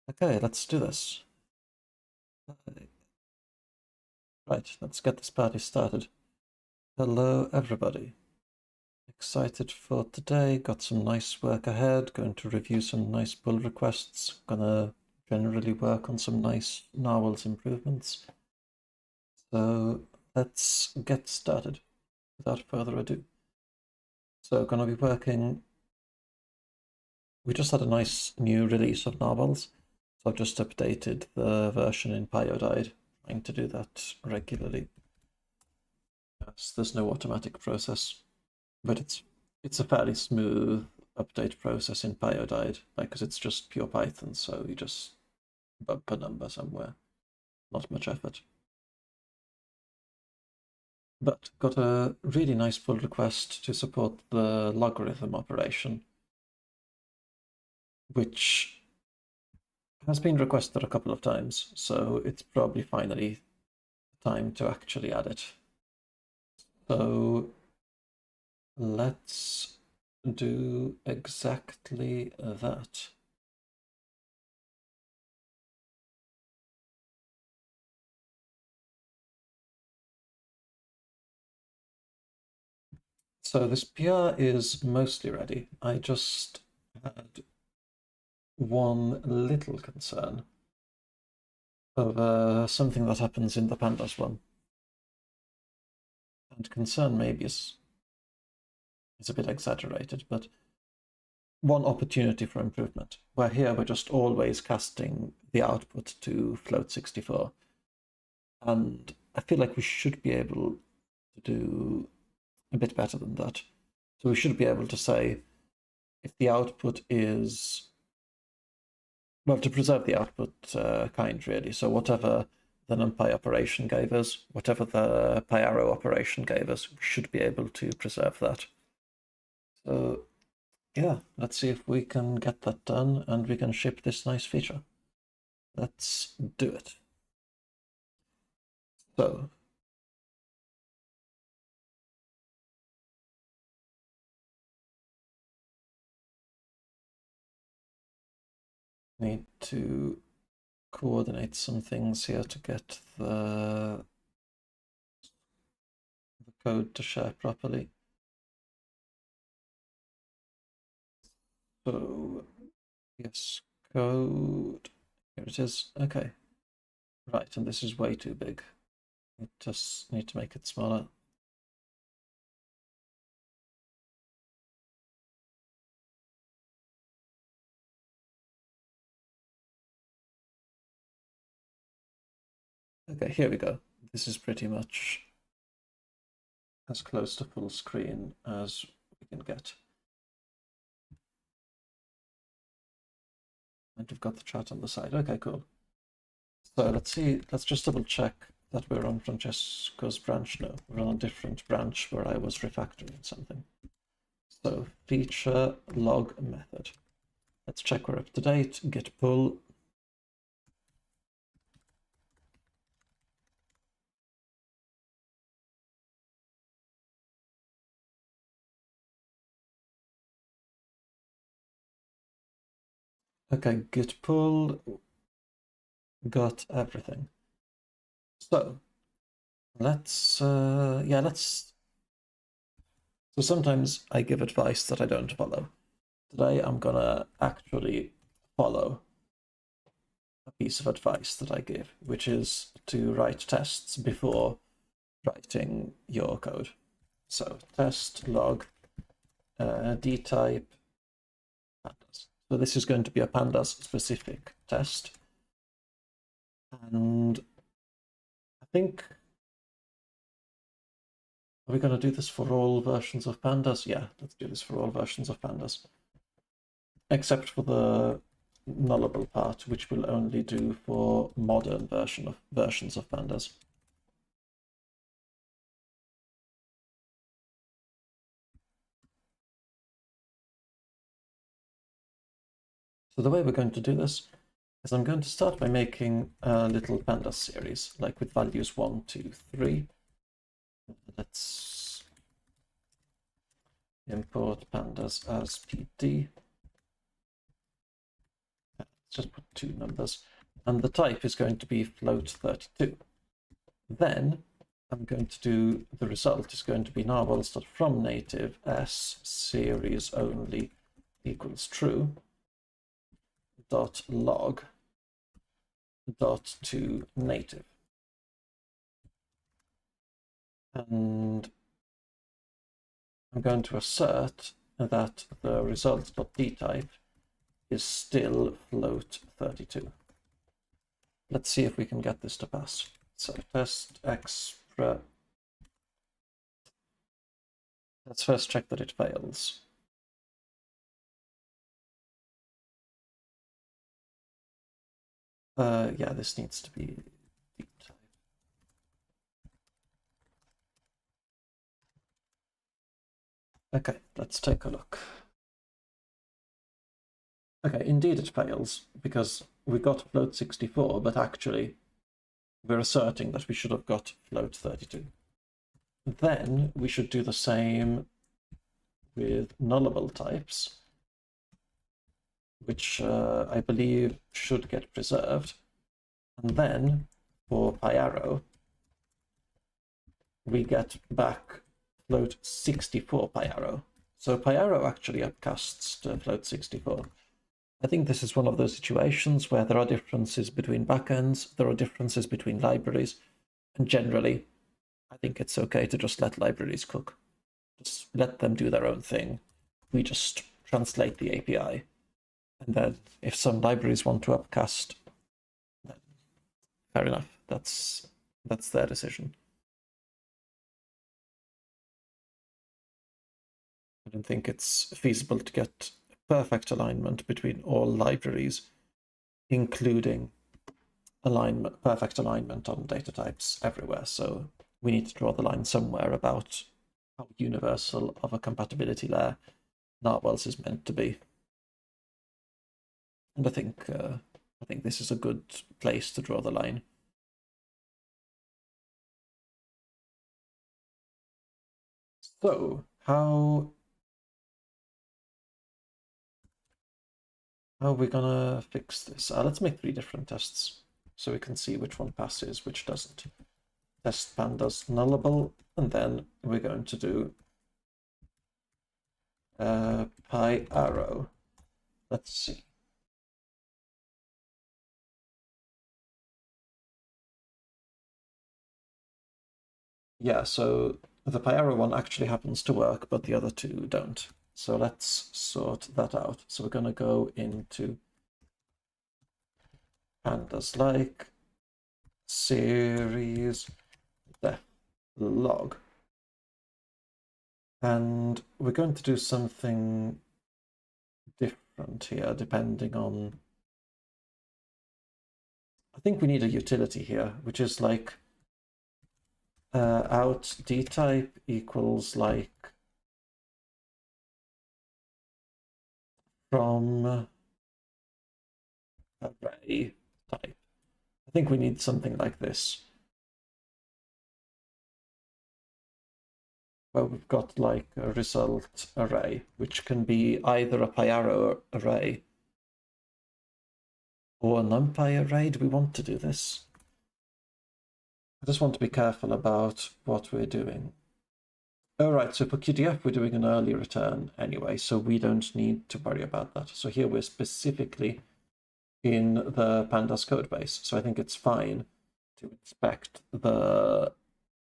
Okay, let's do this. Right, let's get this party started. Hello, everybody. Excited for today. Got some nice work ahead. Going to review some nice pull requests. Gonna generally work on some nice Narwhals improvements. So let's get started without further ado. So gonna be working. We just had a nice new release of Narwhals. So I've just updated the version in PyArrow, trying to do that regularly. Yes, there's no automatic process, but it's a fairly smooth update process in PyArrow, because it's just pure Python, so you just bump a number somewhere. Not much effort. But got a really nice pull request to support the logarithm operation, which has been requested a couple of times, so it's probably finally time to actually add it. So let's do exactly that. So this PR is mostly ready. I just had one little concern of something that happens in the pandas one. And concern maybe is a bit exaggerated, but one opportunity for improvement. Where here we're just always casting the output to float64. And I feel like we should be able to do a bit better than that. So we should be able to say if the output is, well, to preserve the output kind, really. So whatever the NumPy operation gave us, whatever the PyArrow operation gave us, we should be able to preserve that. So yeah, let's see if we can get that done and we can ship this nice feature. Let's do it. So need to coordinate some things here to get the code to share properly. So yes, code, here it is. Okay, right, and this is way too big. I just need to make it smaller. Okay, here we go. This is pretty much as close to full screen as we can get. And we've got the chat on the side. Okay, cool. So let's see, let's just double check that we're on Francesco's branch now. We're on a different branch where I was refactoring something. So feature log method. Let's check we're up to date. Git pull. Okay, git pull, got everything. So let's, let's. So sometimes I give advice that I don't follow. Today I'm gonna actually follow a piece of advice that I give, which is to write tests before writing your code. So test log dtype pandas. So this is going to be a pandas specific test. And I think, are we going to do this for all versions of pandas? Yeah, let's do this for all versions of pandas. Except for the nullable part, which we'll only do for modern versions of pandas. So the way we're going to do this is I'm going to start by making a little pandas series, like with values 1, 2, 3. Let's import pandas as PD. just put two numbers, and the type is going to be float32. Then I'm going to do, the result is going to be narwhals.from native s series only equals true dot log dot to native. And I'm going to assert that the result.dtype is still float32. Let's see if we can get this to pass. So test express. Let's first check that it fails. Yeah, this needs to be dtype. Okay, let's take a look. Okay, indeed it fails, because we got float64, but actually we're asserting that we should have got float32. Then we should do the same with nullable types, which I believe should get preserved. And then for PyArrow, we get back float64 PyArrow. So PyArrow actually upcasts to float64. I think this is one of those situations where there are differences between backends, there are differences between libraries, and generally, I think it's okay to just let libraries cook. Just let them do their own thing. We just translate the API. And then if some libraries want to upcast, then fair enough. That's their decision. I don't think it's feasible to get perfect alignment between all libraries, including perfect alignment on data types everywhere. So we need to draw the line somewhere about how universal of a compatibility layer Narwhals is meant to be. And I think this is a good place to draw the line. So how are we gonna fix this? Let's make 3 different tests so we can see which one passes, which doesn't. Test pandas nullable, and then we're going to do PyArrow. Let's see. Yeah, so the PyArrow one actually happens to work, but the other 2 don't. So let's sort that out. So we're going to go into pandas like series def log. And we're going to do something different here, depending on... I think we need a utility here, which is like out dtype equals like from array type. I think we need something like this, where we've got like a result array, which can be either a PyArrow array or a NumPy array. Do we want to do this? I just want to be careful about what we're doing. All right, so for cuDF, we're doing an early return anyway, so we don't need to worry about that. So here we're specifically in the pandas code base, so I think it's fine to inspect the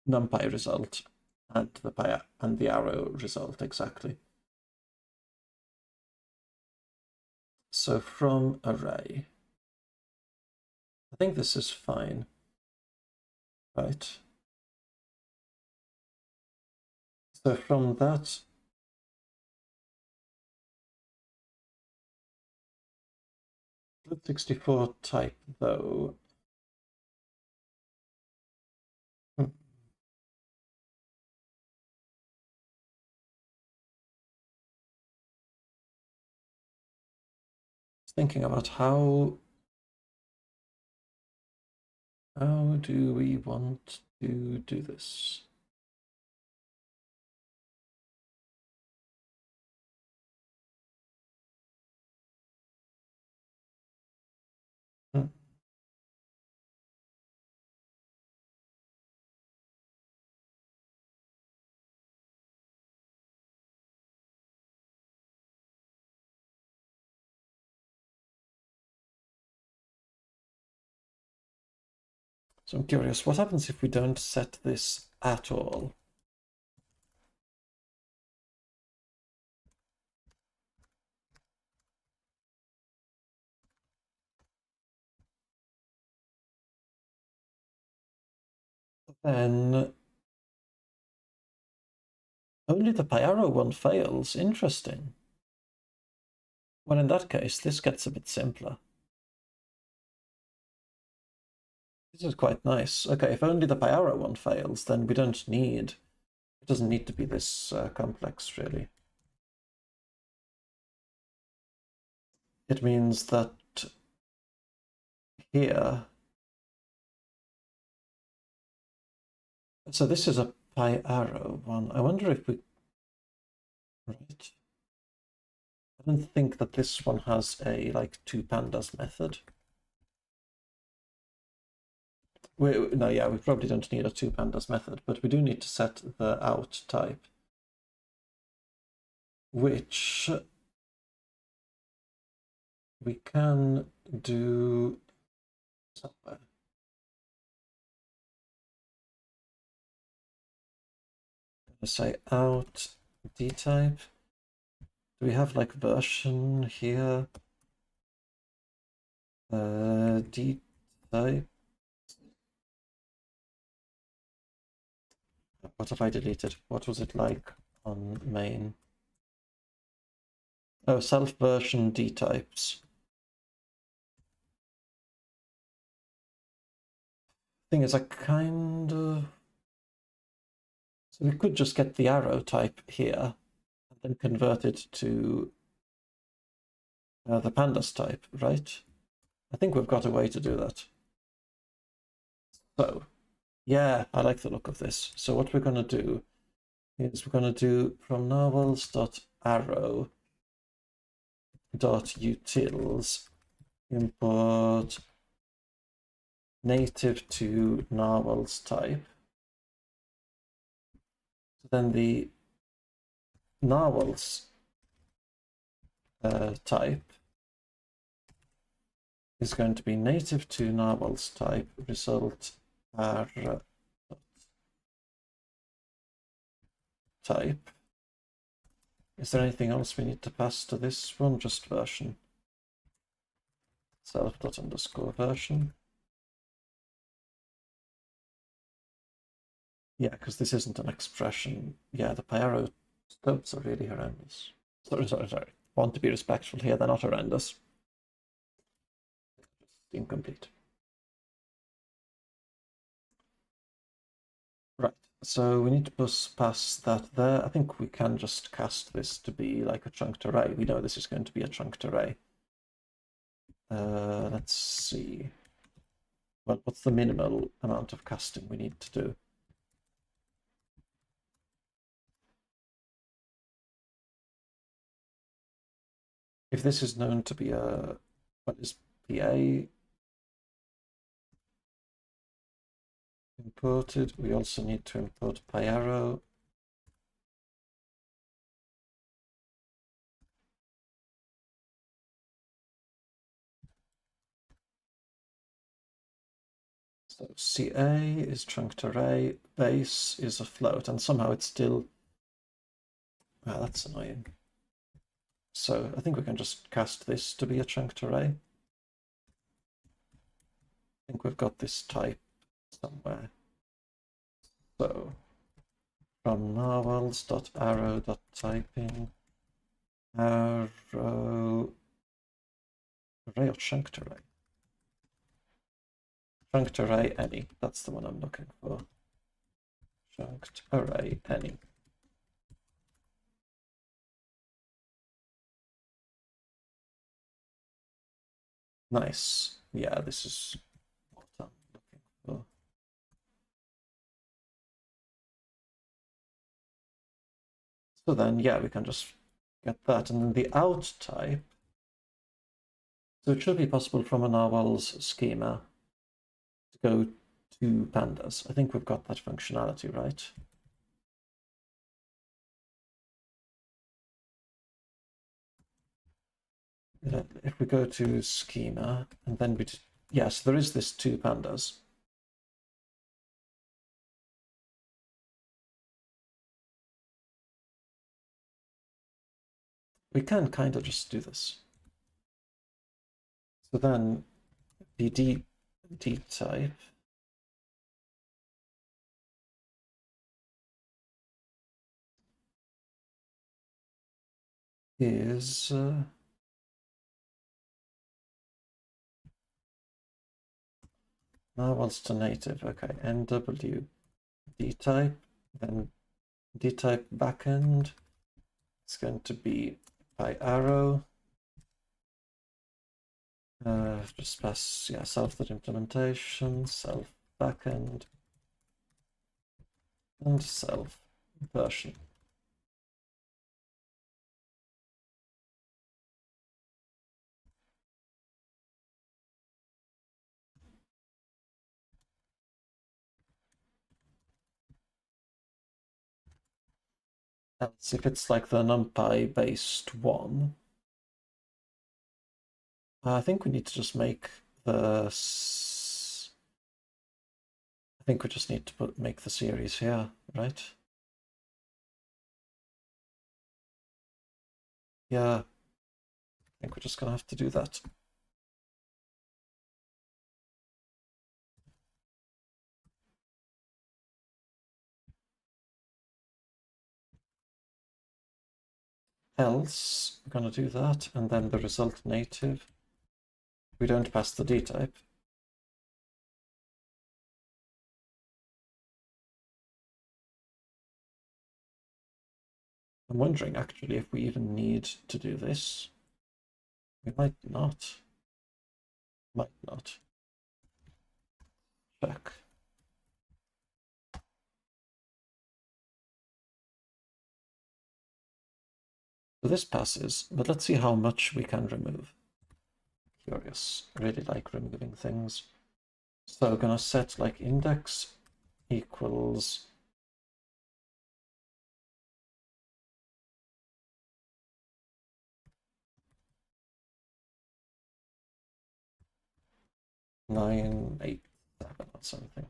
NumPy result and the arrow result exactly. So from array, I think this is fine, right? So from that, float64 type though. Thinking about how do we want to do this? So I'm curious, what happens if we don't set this at all? Then only the PyArrow one fails. Interesting. Well, in that case, this gets a bit simpler. This is quite nice. Okay, if only the PyArrow one fails, then we don't need... It doesn't need to be this complex, really. It means that here... So this is a PyArrow one. I wonder if we... Right. I don't think that this one has a, like, toPandas method. No, yeah, we probably don't need a toPandas method, but we do need to set the out type, which we can do somewhere. Say out dtype. Do we have like version here? Dtype. What have I deleted? What was it like on main? Oh, self version dtypes. Thing is, I kind of... So we could just get the arrow type here and then convert it to the pandas type, right? I think we've got a way to do that. So, yeah, I like the look of this. So what we're going to do is we're going to do from narwhals.arrow.utils import native to narwhals type. Then the narwhals type is going to be native to narwhals type result type. Is there anything else we need to pass to this one? Just version. Self._version. Yeah, because this isn't an expression. Yeah, the PyArrow scopes are really horrendous. Sorry. Want to be respectful here, they're not horrendous. Just incomplete. Right, so we need to pass that there. I think we can just cast this to be like a chunked array. We know this is going to be a chunked array. Let's see. Well, what's the minimal amount of casting we need to do? If this is known to be a, what is PA imported, we also need to import PyArrow. So CA is chunked array, base is a float, and somehow it's still... Well, that's annoying. So I think we can just cast this to be a chunked array. I think we've got this type somewhere. So from narwhals.arrow.typing arrow array or chunked array. Chunked array any. That's the one I'm looking for. Chunked array any. Nice. Yeah, this is what I'm looking for. So then, yeah, we can just get that. And then the out type. So it should be possible from a narwhals schema to go to pandas. I think we've got that functionality, right? If we go to schema and then yes, there is this to pandas. we can kind of just do this. So then the D type is Narwhals to native. Okay, NW D type, then D type backend. It's going to be PyArrow. Just pass, yeah, self-that implementation, self backend, and self version. Else, if it's like the NumPy based one, I think we need to just make the. I think we just need to make the series here, right? Yeah, I think we're just gonna have to do that. Else, we're gonna do that, and then the result native. We don't pass the D type. I'm wondering actually if we even need to do this. We might not. Might not. Check. So this passes, but let's see how much we can remove. Curious. I really like removing things. So we're gonna set like index equals nine, 8, 7 or something.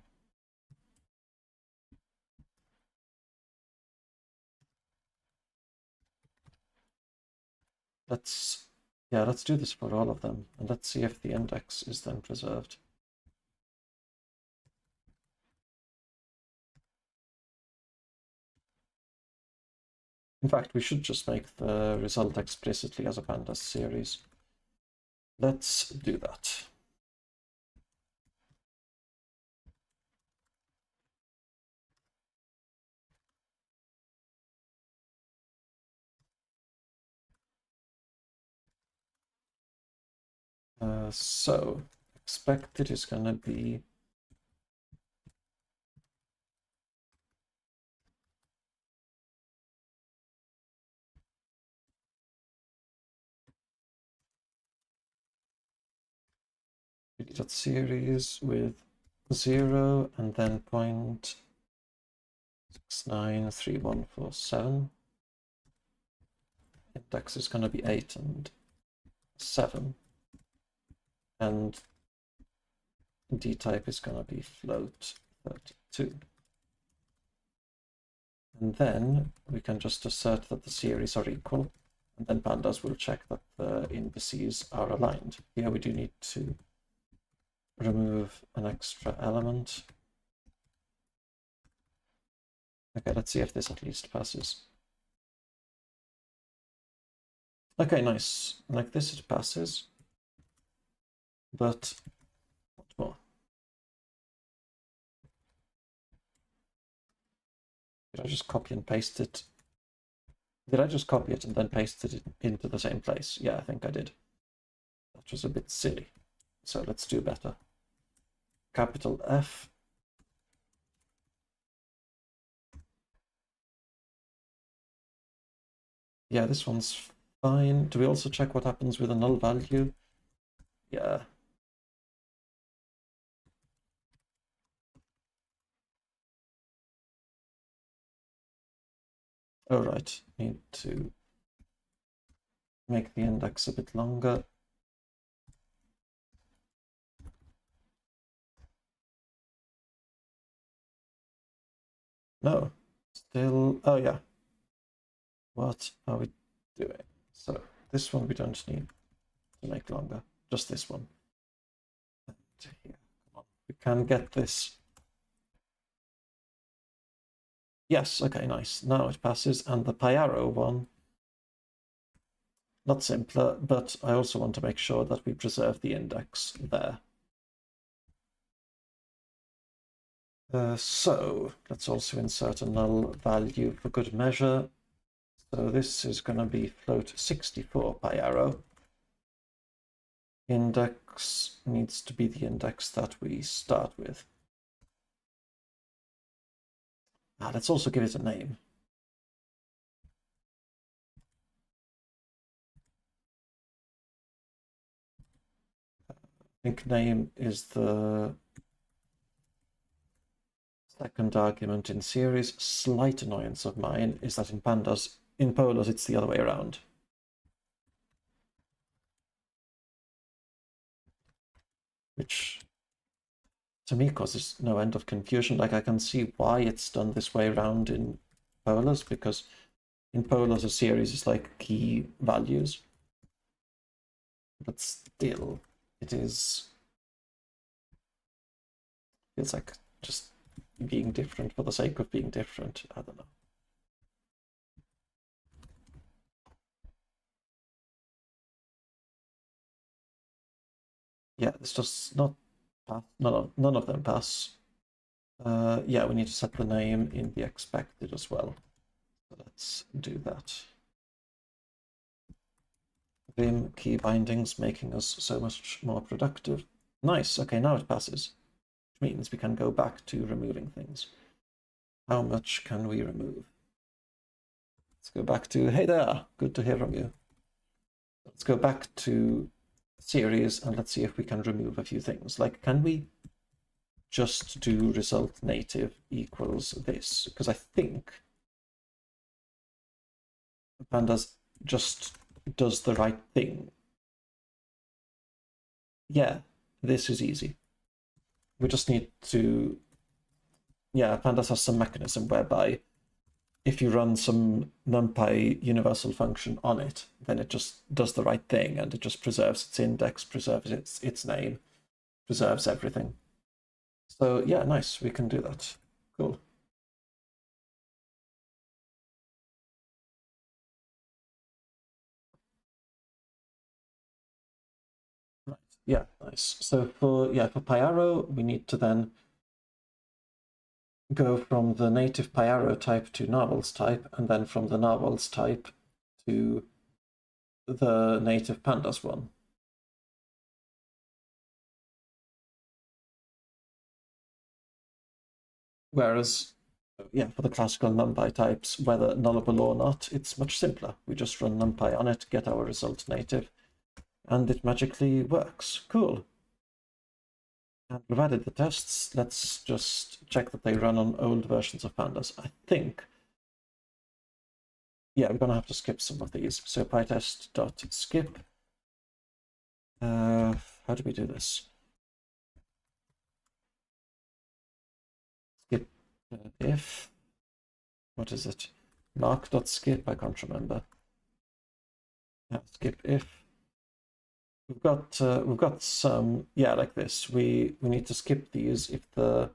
Let's do this for all of them, and let's see if the index is then preserved. In fact, we should just make the result explicitly as a pandas series. Let's do that. So expected is going to be series with 0 and then 0.693147. Index is going to be 8 and 7. And D type is going to be float 32. And then we can just assert that the series are equal, and then pandas will check that the indices are aligned. Here we do need to remove an extra element. Okay, let's see if this at least passes. Okay, nice. Like this it passes, but what more? Did I just copy and paste it? Did I just copy it and then paste it into the same place? Yeah, I think I did. That was a bit silly. So let's do better. Capital F. Yeah, this one's fine. Do we also check what happens with a null value? Yeah. All right, need to make the index a bit longer. No, still, oh yeah. What are we doing? So this one we don't need to make longer, just this one. And here, come on. We can get this. Yes, okay, nice. Now it passes, and the PyArrow one, not simpler, but I also want to make sure that we preserve the index there. So let's also insert a null value for good measure. So this is going to be float 64 PyArrow. Index needs to be the index that we start with. Let's also give it a name. I think name is the second argument in series. Slight annoyance of mine is that in pandas, in polars, it's the other way around. Which to me causes no end of confusion. Like, I can see why it's done this way around in polars, because in polars a series is like key values. But still, it is, feels like just being different for the sake of being different. I don't know. Yeah, it's just not pass. None of them pass. Yeah, we need to set the name in the expected as well. So let's do that. Vim key bindings making us so much more productive. Nice. Okay, now it passes, which means we can go back to removing things. How much can we remove? Let's go back to, hey there, good to hear from you. Let's go back to series and let's see if we can remove a few things. Like, can we just do result native equals this? Because I think pandas just does the right thing. Yeah, this is easy. We just need to, yeah, pandas has some mechanism whereby if you run some NumPy universal function on it, then it just does the right thing and it just preserves its index, preserves its name, preserves everything. So yeah, nice, we can do that. Cool. Right, yeah, nice. So for PyArrow, we need to then go from the native PyArrow type to Narwhals type, and then from the Narwhals type to the native pandas one. Whereas, yeah, for the classical NumPy types, whether nullable or not, it's much simpler. We just run NumPy on it, get our result native, and it magically works. Cool. And we've added the tests. Let's just check that they run on old versions of pandas. I think, yeah, we're going to have to skip some of these. So pytest.skip. How do we do this? Skip if. What is it? Mark.skip, I can't remember. Yeah, skip if. We've got some, yeah, like this. We need to skip these if the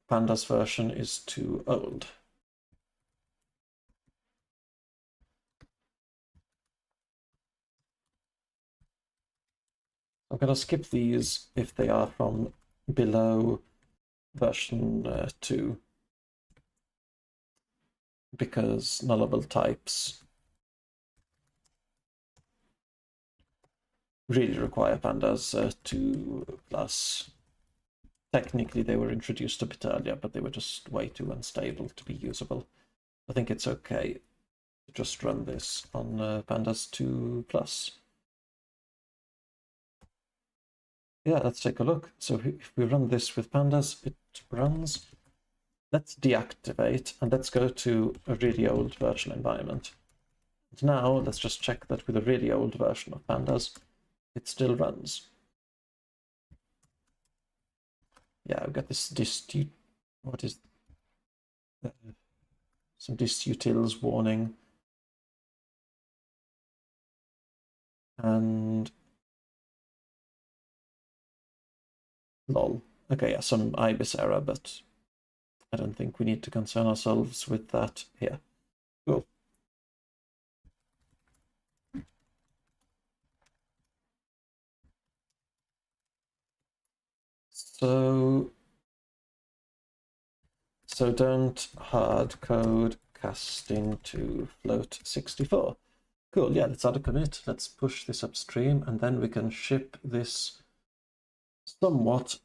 pandas version is too old. I'm going to skip these if they are from below version 2, because nullable types really require pandas 2 plus. Technically, they were introduced a bit earlier, but they were just way too unstable to be usable. I think it's okay to just run this on pandas 2 plus. Yeah, let's take a look. So if we run this with pandas, it runs. Let's deactivate and let's go to a really old virtual environment. And now let's just check that with a really old version of pandas, it still runs. Yeah, I've got this what is some distutils warning. And lol. Okay, yeah, some IBIS error, but I don't think we need to concern ourselves with that here. Cool. So don't hard code casting to float 64. Cool, yeah, let's add a commit. Let's push this upstream, and then we can ship this somewhat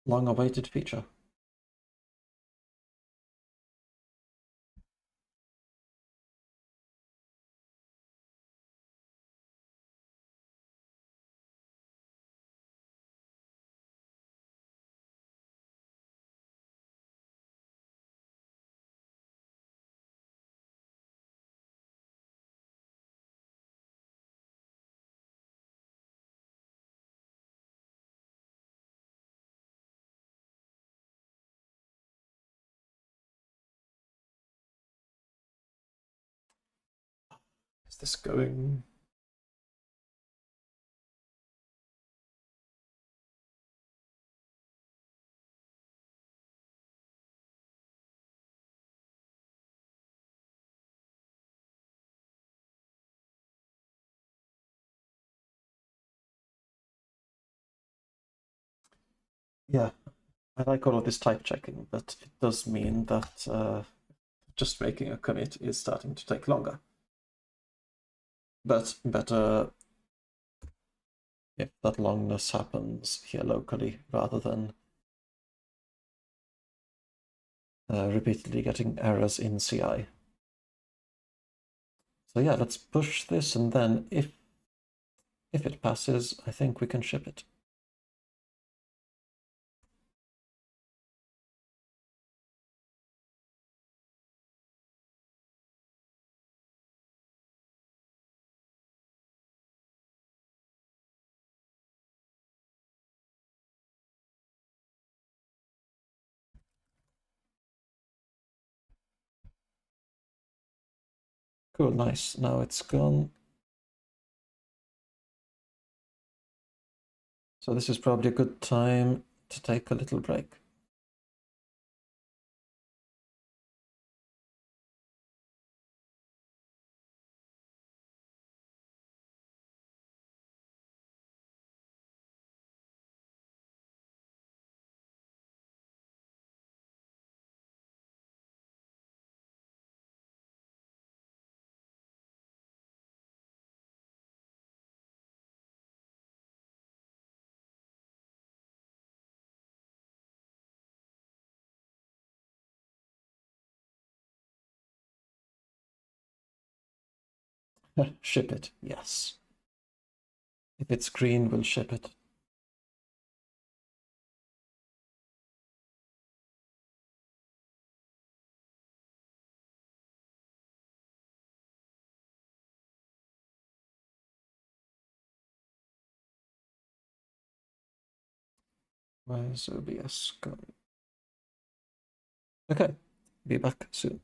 long-awaited feature. Is this going? Yeah, I like all of this type checking, but it does mean that just making a commit is starting to take longer. But better if that longness happens here locally rather than repeatedly getting errors in CI. So yeah, let's push this, and then if it passes, I think we can ship it. Cool, nice. Now it's gone. So this is probably a good time to take a little break. Ship it, yes. If it's green, we'll ship it. Where's OBS going? Okay, be back soon.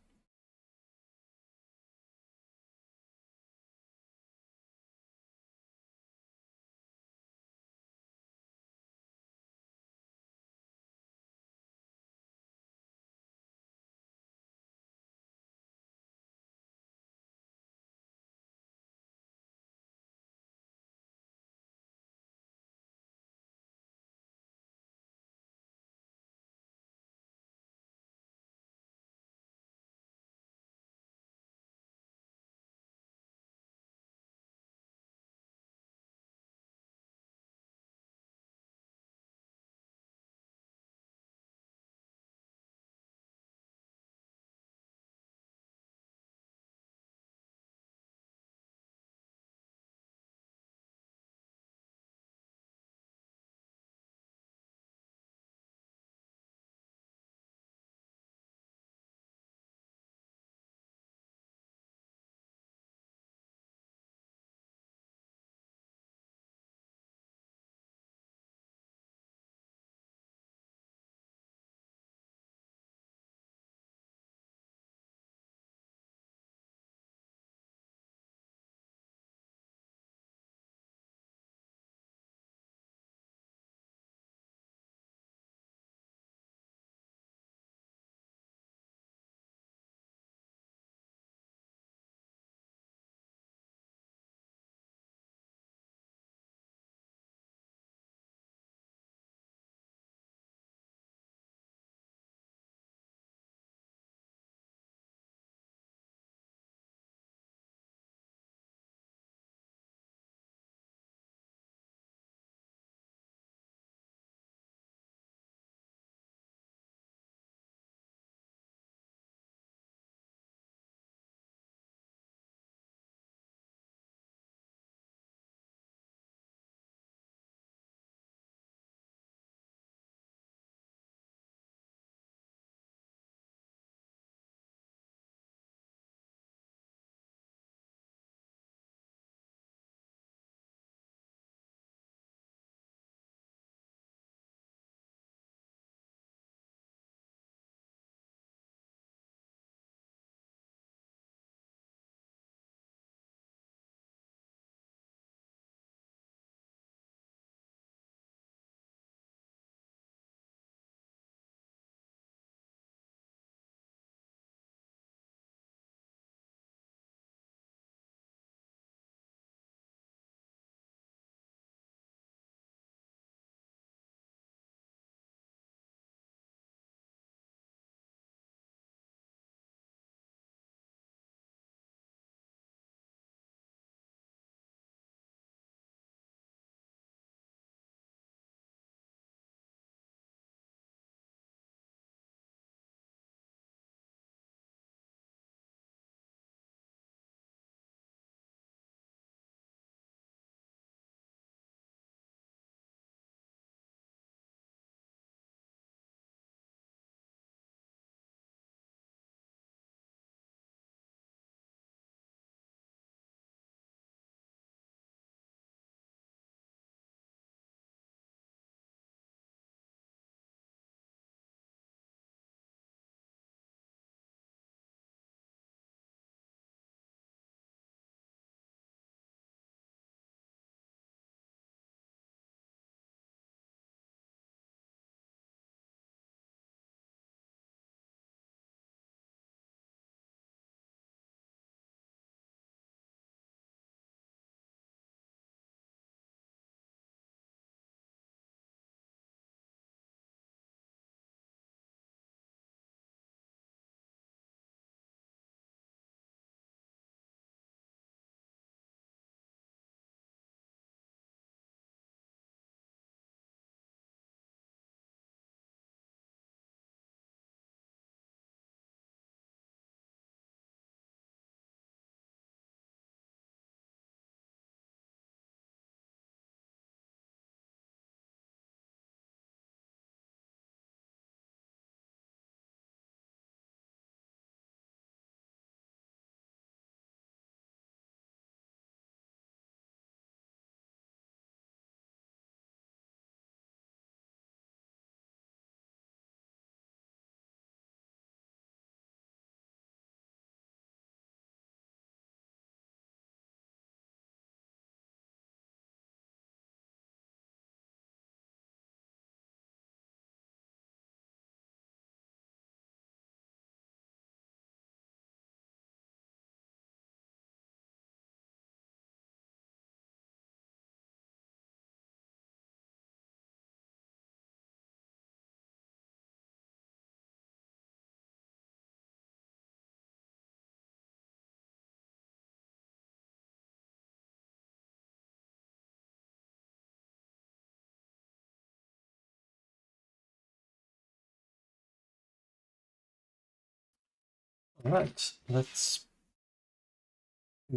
All right, let's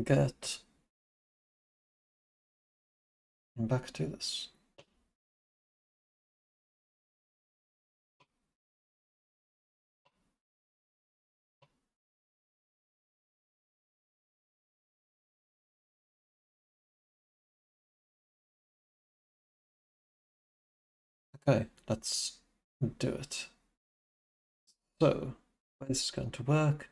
get back to this. Okay, let's do it. So, how this is going to work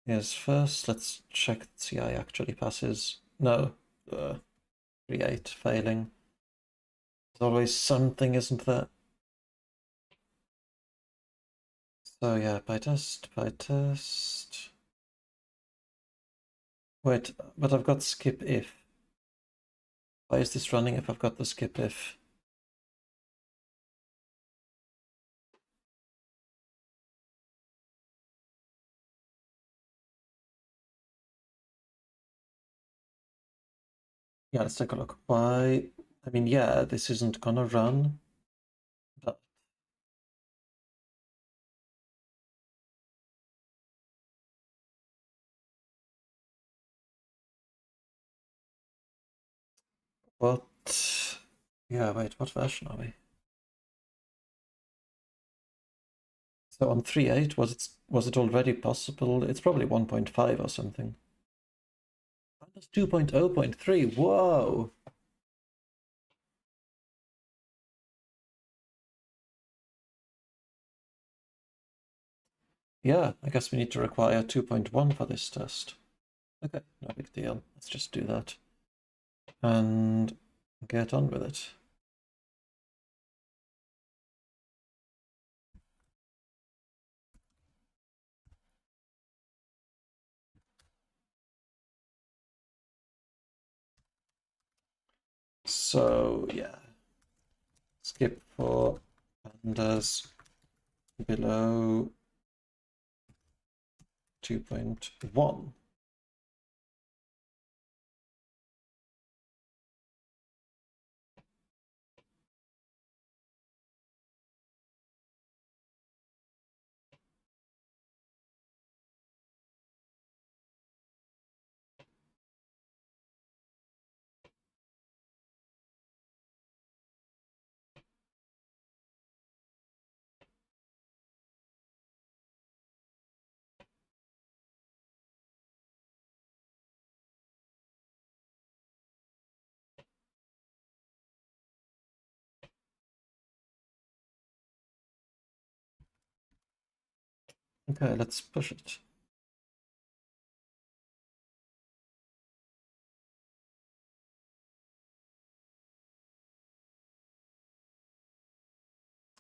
is first, let's check that CI actually passes. No, create failing. There's always something, isn't there? So yeah, PyTest. Wait, but I've got skip if. Why is this running if I've got the skip if? Yeah, let's take a look. Why? I mean, yeah, this isn't gonna run, but what? Yeah, wait, what version are we? So on 3.8, was it already possible? It's probably 1.5 or something. That's 2.0.3. Whoa! Yeah, I guess we need to require 2.1 for this test. Okay, no big deal. Let's just do that and get on with it. So yeah, skip for pandas below 2.1. Okay, let's push it.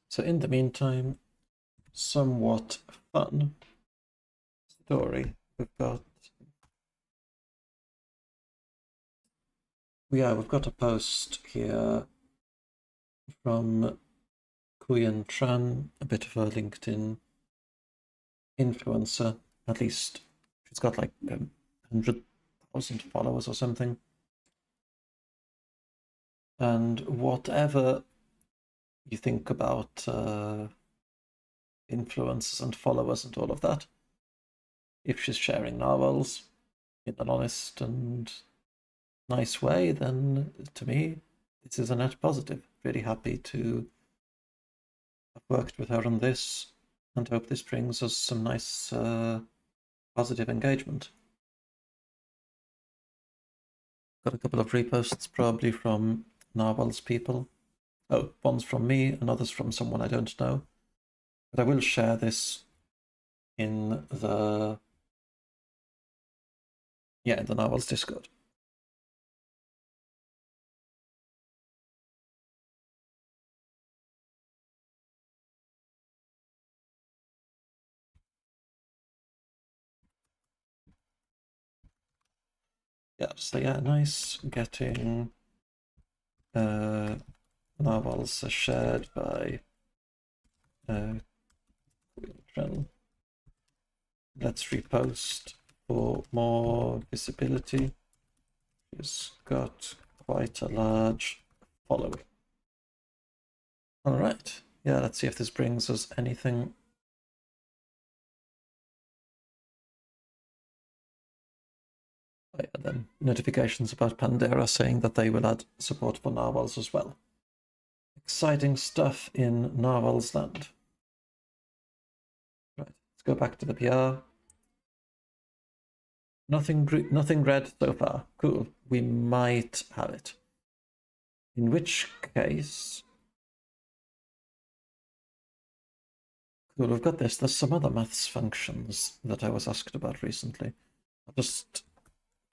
So in the meantime, somewhat fun story. We've got a post here from Kuyan Tran, a bit of a LinkedIn influencer. At least she's got like 100,000 followers or something. And whatever you think about influencers and followers and all of that, if she's sharing Narwhals in an honest and nice way, then to me, this is a net positive. Really happy to have worked with her on this and hope this brings us some nice positive engagement. Got a couple of reposts probably from Narwhals people. Oh, one's from me and others from someone I don't know. But I will share this in the Narwhals Discord. Yeah, so yeah, nice getting Narwhals shared by let's repost for more visibility. He's got quite a large following. All right, yeah, let's see if this brings us anything then notifications about Pandera saying that they will add support for Narwhals as well. Exciting stuff in Narwhals land. Right, let's go back to the PR. Nothing red so far. Cool. We might have it. In which case... Cool, we've got this. There's some other maths functions that I was asked about recently. I'll just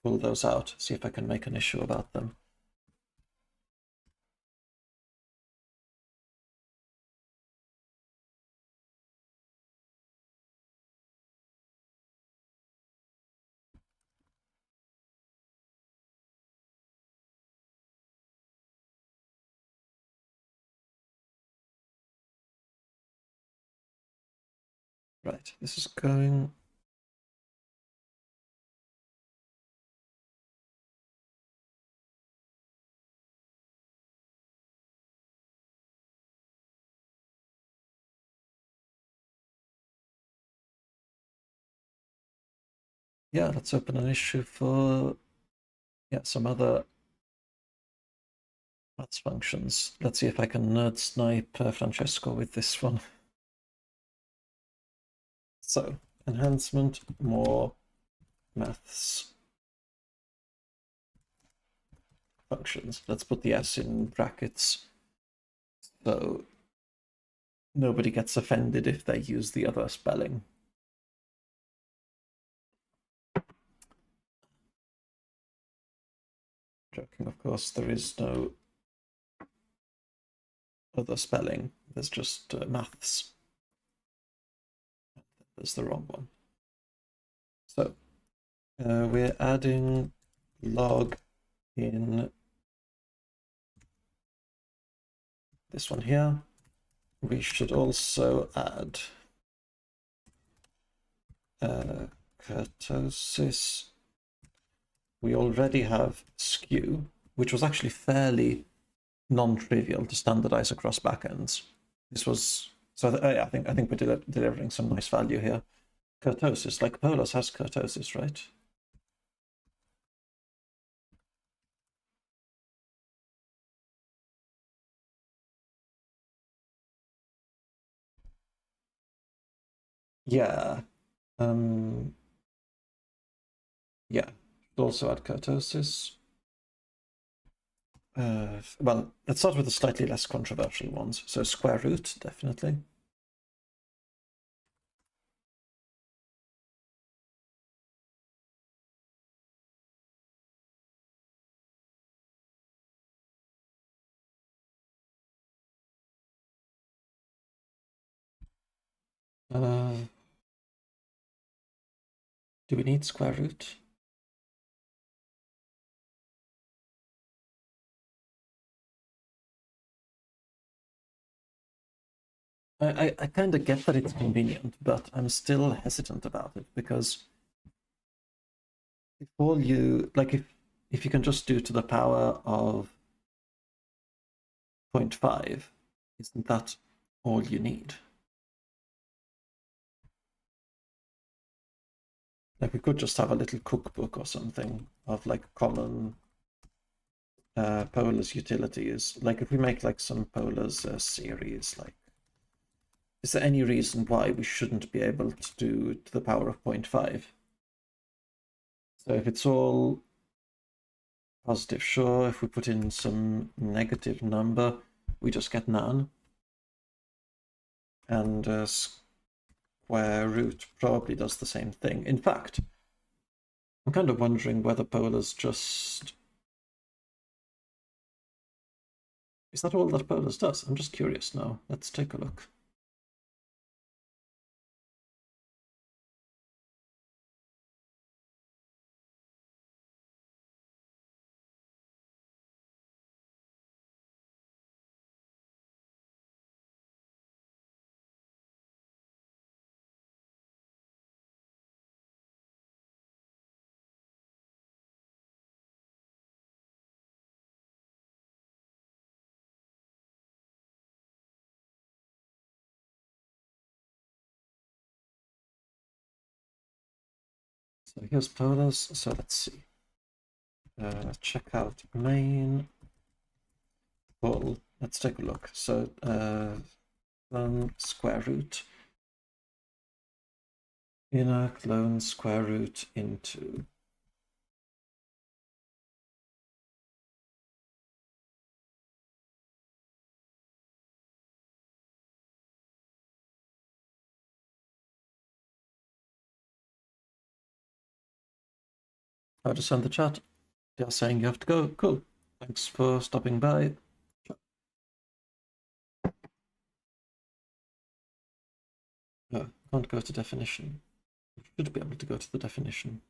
pull those out, see if I can make an issue about them. Right, this is going... Yeah, let's open an issue for some other maths functions. Let's see if I can nerd snipe Francesco with this one. So, enhancement, more maths functions. Let's put the S in brackets so nobody gets offended if they use the other spelling. Joking, of course, there is no other spelling. There's just maths. There's the wrong one. So we're adding log in this one here. We should also add kurtosis. We already have skew, which was actually fairly non-trivial to standardize across backends. This was I think we're delivering some nice value here. Kurtosis, like Polars has kurtosis, right? Yeah. Yeah. Should also add kurtosis. Well, let's start with the slightly less controversial ones. So square root, definitely. Do we need square root? I kind of get that it's convenient, but I'm still hesitant about it because if all you if you can just do to the power of 0.5, isn't that all you need? Like we could just have a little cookbook or something of like common Polars utilities. Like if we make like some Polars series, like is there any reason why we shouldn't be able to do to the power of 0.5? So if it's all positive, sure. If we put in some negative number, we just get none. And square root probably does the same thing. In fact, I'm kind of wondering whether Polars just... Is that all that Polars does? I'm just curious now. Let's take a look. So here's Polars. So let's see. check out main bool. Let's take a look. So square root inner clone square root into how to send the chat. They're saying you have to go. Cool. Thanks for stopping by. No, can't go to definition. You should be able to go to the definition.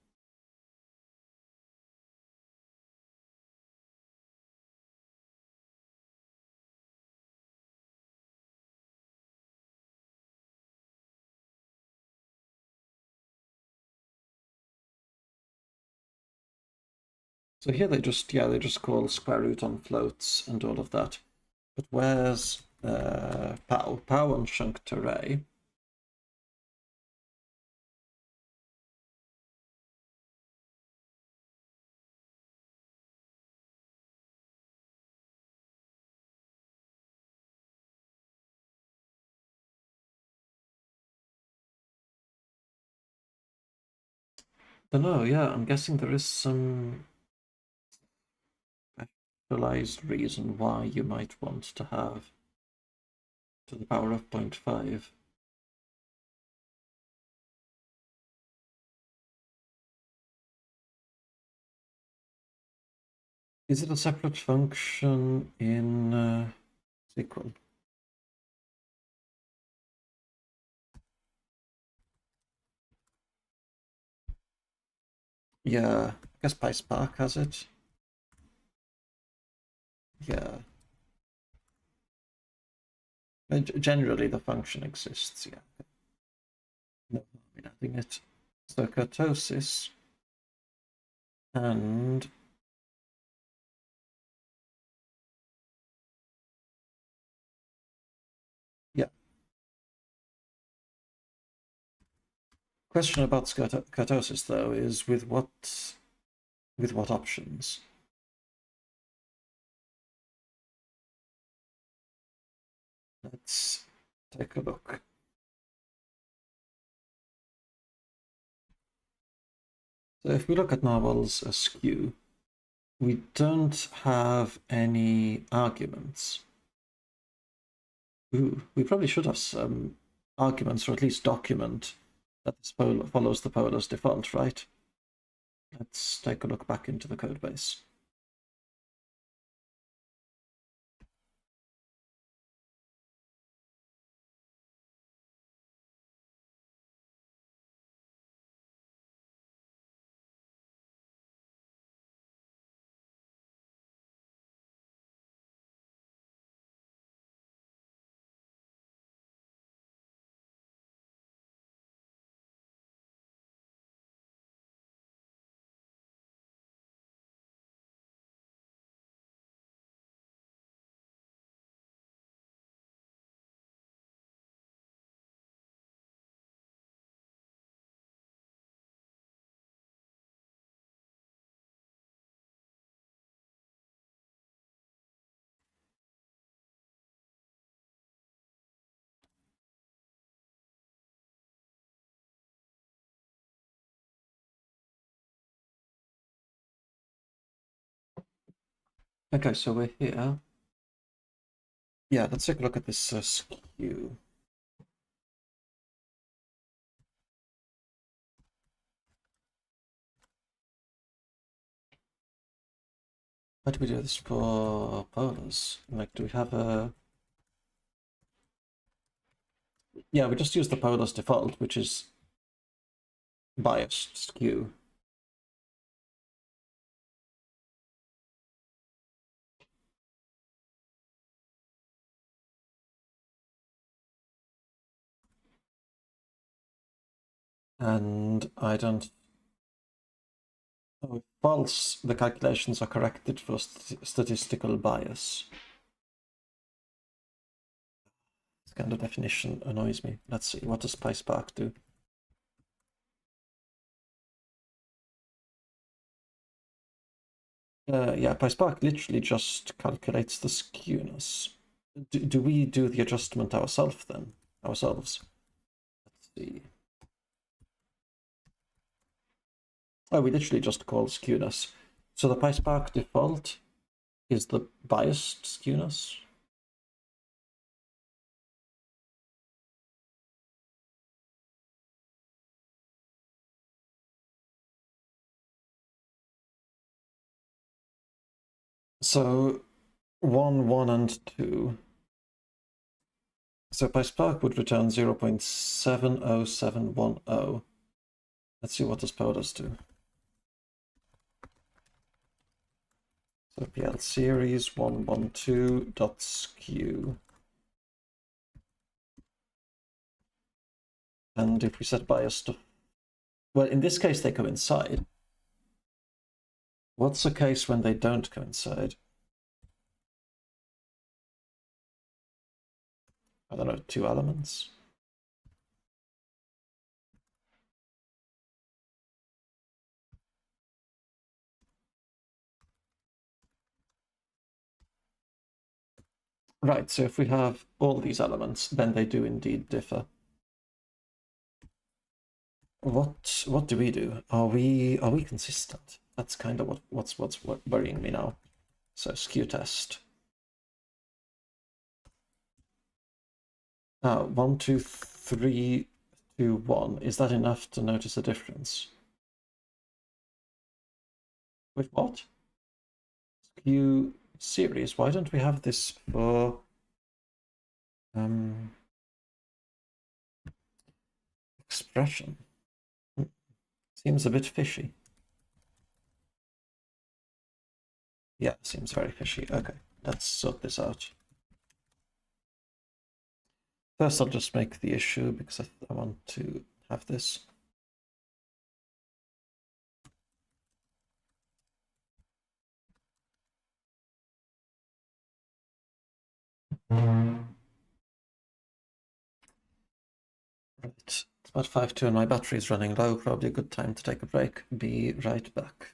So here they just call square root on floats and all of that. But where's pow on chunked array? Don't know, yeah, I'm guessing there is some specialized reason why you might want to have to the power of 0.5. Is it a separate function in SQL? Yeah, I guess PySpark has it. Yeah. Generally, the function exists, yeah. No harm in adding it. So kurtosis and yeah. Question about kurtosis though is with what options? Let's take a look. So if we look at Narwhals askew, we don't have any arguments. Ooh, we probably should have some arguments, or at least document that this follows the polar's default, right? Let's take a look back into the code base. Okay, so we're here. Yeah, let's take a look at this skew. How do we do this for polars? Like, do we have a... Yeah, we just use the polar's default, which is biased skew. And I don't... Oh, if false, the calculations are corrected for statistical bias. This kind of definition annoys me. Let's see, what does PySpark do? Yeah, PySpark literally just calculates the skewness. Do we do the adjustment ourselves then? Ourselves? Let's see. Oh, we literally just call skewness. So the PySpark default is the biased skewness. So 1, 1, and 2. So PySpark would return 0.70710. Let's see what does pandas do. So PL series 112.skew. And if we set bias to, well, in this case they coincide. What's the case when they don't coincide? I don't know, 2 elements? Right, so if we have all these elements, then they do indeed differ. What do we do? Are we consistent? That's kind of what's worrying me now. So skew test. 1, 2, 3, 2, 1. Is that enough to notice a difference? With what? Skew series. Why don't we have this for expression? Seems a bit fishy. Yeah, seems very fishy. Okay, let's sort this out. First, I'll just make the issue because I want to have this. Right, it's about 5:02 and my battery is running low. Probably a good time to take a break. Be right back.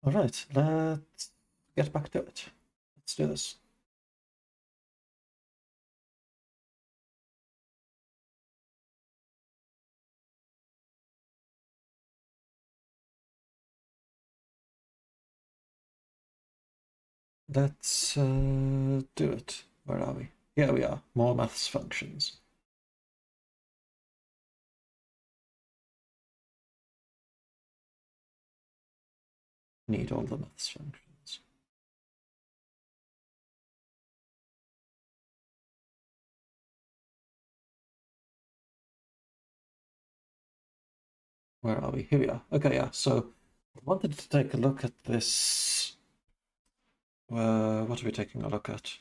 All right, let's get back to it. Let's do this. Let's do it. Where are we? Here we are. More maths functions. Need all the maths functions. Where are we? Here we are. Okay, yeah. So I wanted to take a look at this. What are we taking a look at?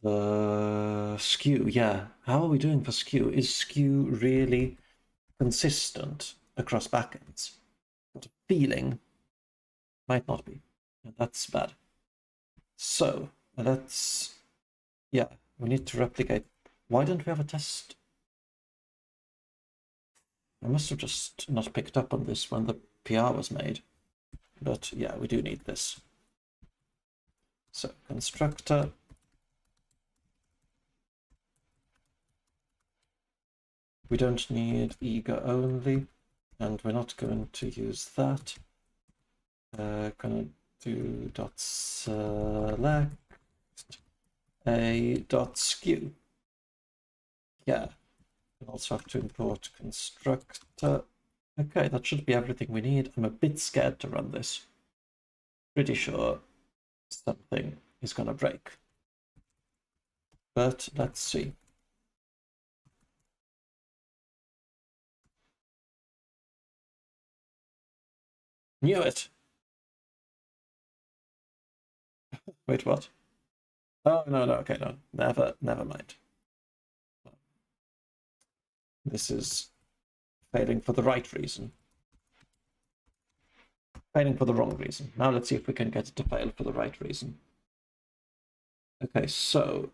The skew, yeah. How are we doing for skew? Is skew really consistent across backends? Got a feeling might not be. That's bad. So let's, yeah, we need to replicate. Why don't we have a test? I must have just not picked up on this when the PR was made. But yeah, we do need this. So constructor. We don't need eager only, and we're not going to use that. Gonna do dot select a dot skew. Yeah, we also have to import constructor. Okay, that should be everything we need. I'm a bit scared to run this. Pretty sure something is gonna break. But let's see. Knew it! Wait, what? Oh, no, okay, no. Never mind. This is failing for the right reason. Failing for the wrong reason. Now let's see if we can get it to fail for the right reason. Okay, so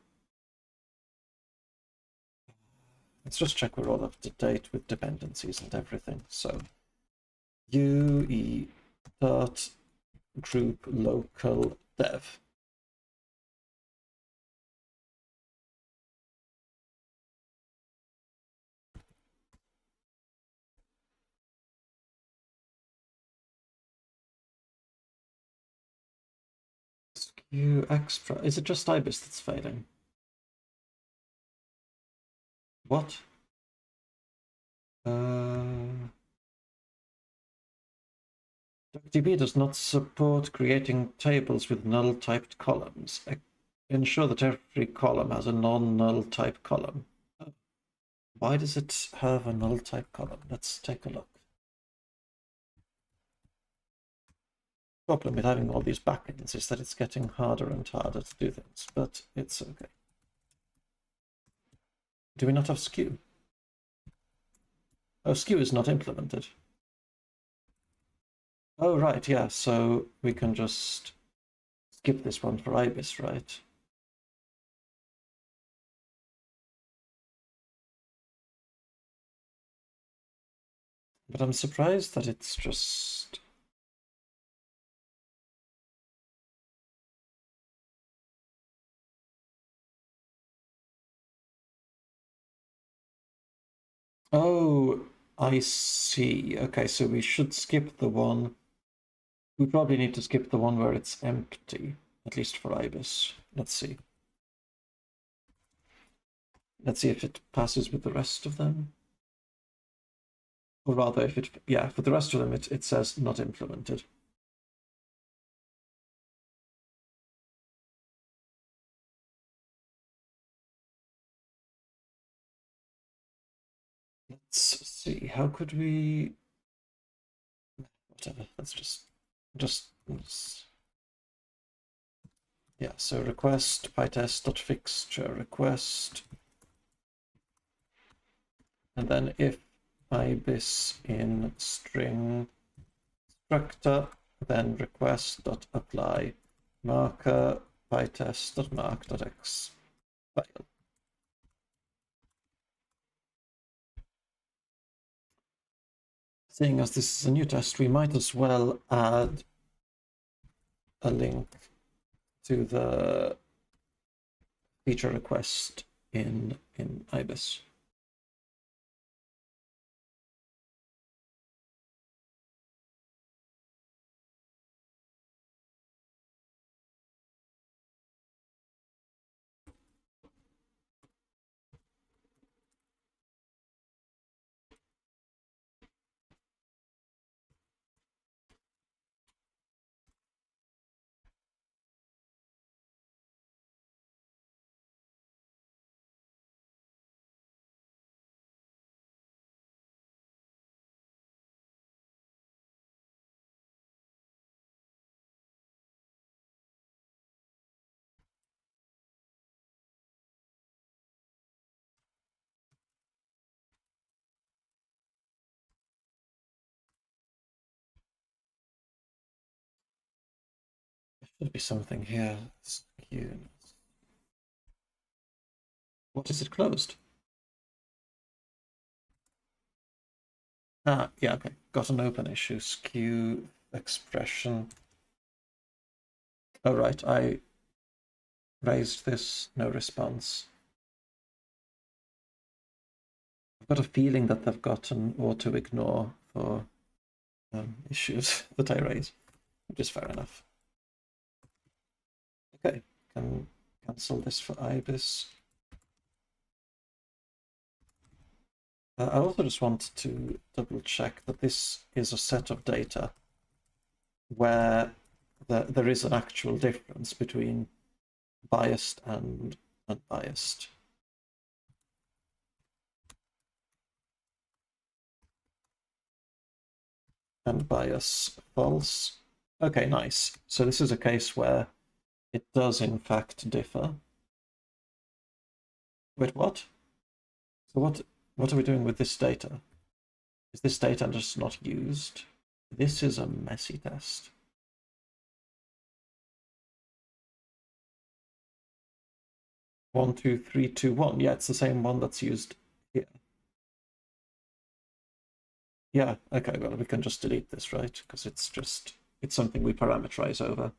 let's just check we're all up to date with dependencies and everything. So UE dot group local dev. You extra. Is it just IBIS that's failing? What? DuckDB does not support creating tables with null-typed columns. Ensure that every column has a non-null type column. Why does it have a null type column? Let's take a look. Problem with having all these backlinks is that it's getting harder and harder to do things, but it's okay. Do we not have skew? Oh, skew is not implemented. Oh, right, yeah, so we can just skip this one for IBIS, right? But I'm surprised that it's just... Oh, I see. Okay, so we should skip the one. We probably need to skip the one where it's empty, at least for IBIS. Let's see. Let's see if it passes with the rest of them. Or rather, if it, yeah, for the rest of them, it says not implemented. Let's see, how could we... Whatever, let's just... Yeah, so request pytest.fixture request. And then if ibis in string structure, then request.apply marker pytest.mark.x file. Seeing as this is a new test, we might as well add a link to the feature request in IBIS. There should be something here. What is it closed? Ah, yeah, okay. Got an open issue. Skew expression. Oh, right. I raised this. No response. I've got a feeling that they've got an auto ignore for issues that I raise, which is fair enough. Okay, can cancel this for IBIS. I also just want to double check that this is a set of data where there is an actual difference between biased and unbiased. And bias false. Okay, nice. So this is a case where it does in fact differ. Wait, what? So what are we doing with this data? Is this data just not used? This is a messy test. One, two, three, two, one. Yeah, it's the same one that's used here. Yeah, okay, well, we can just delete this, right? Because it's something we parameterize over.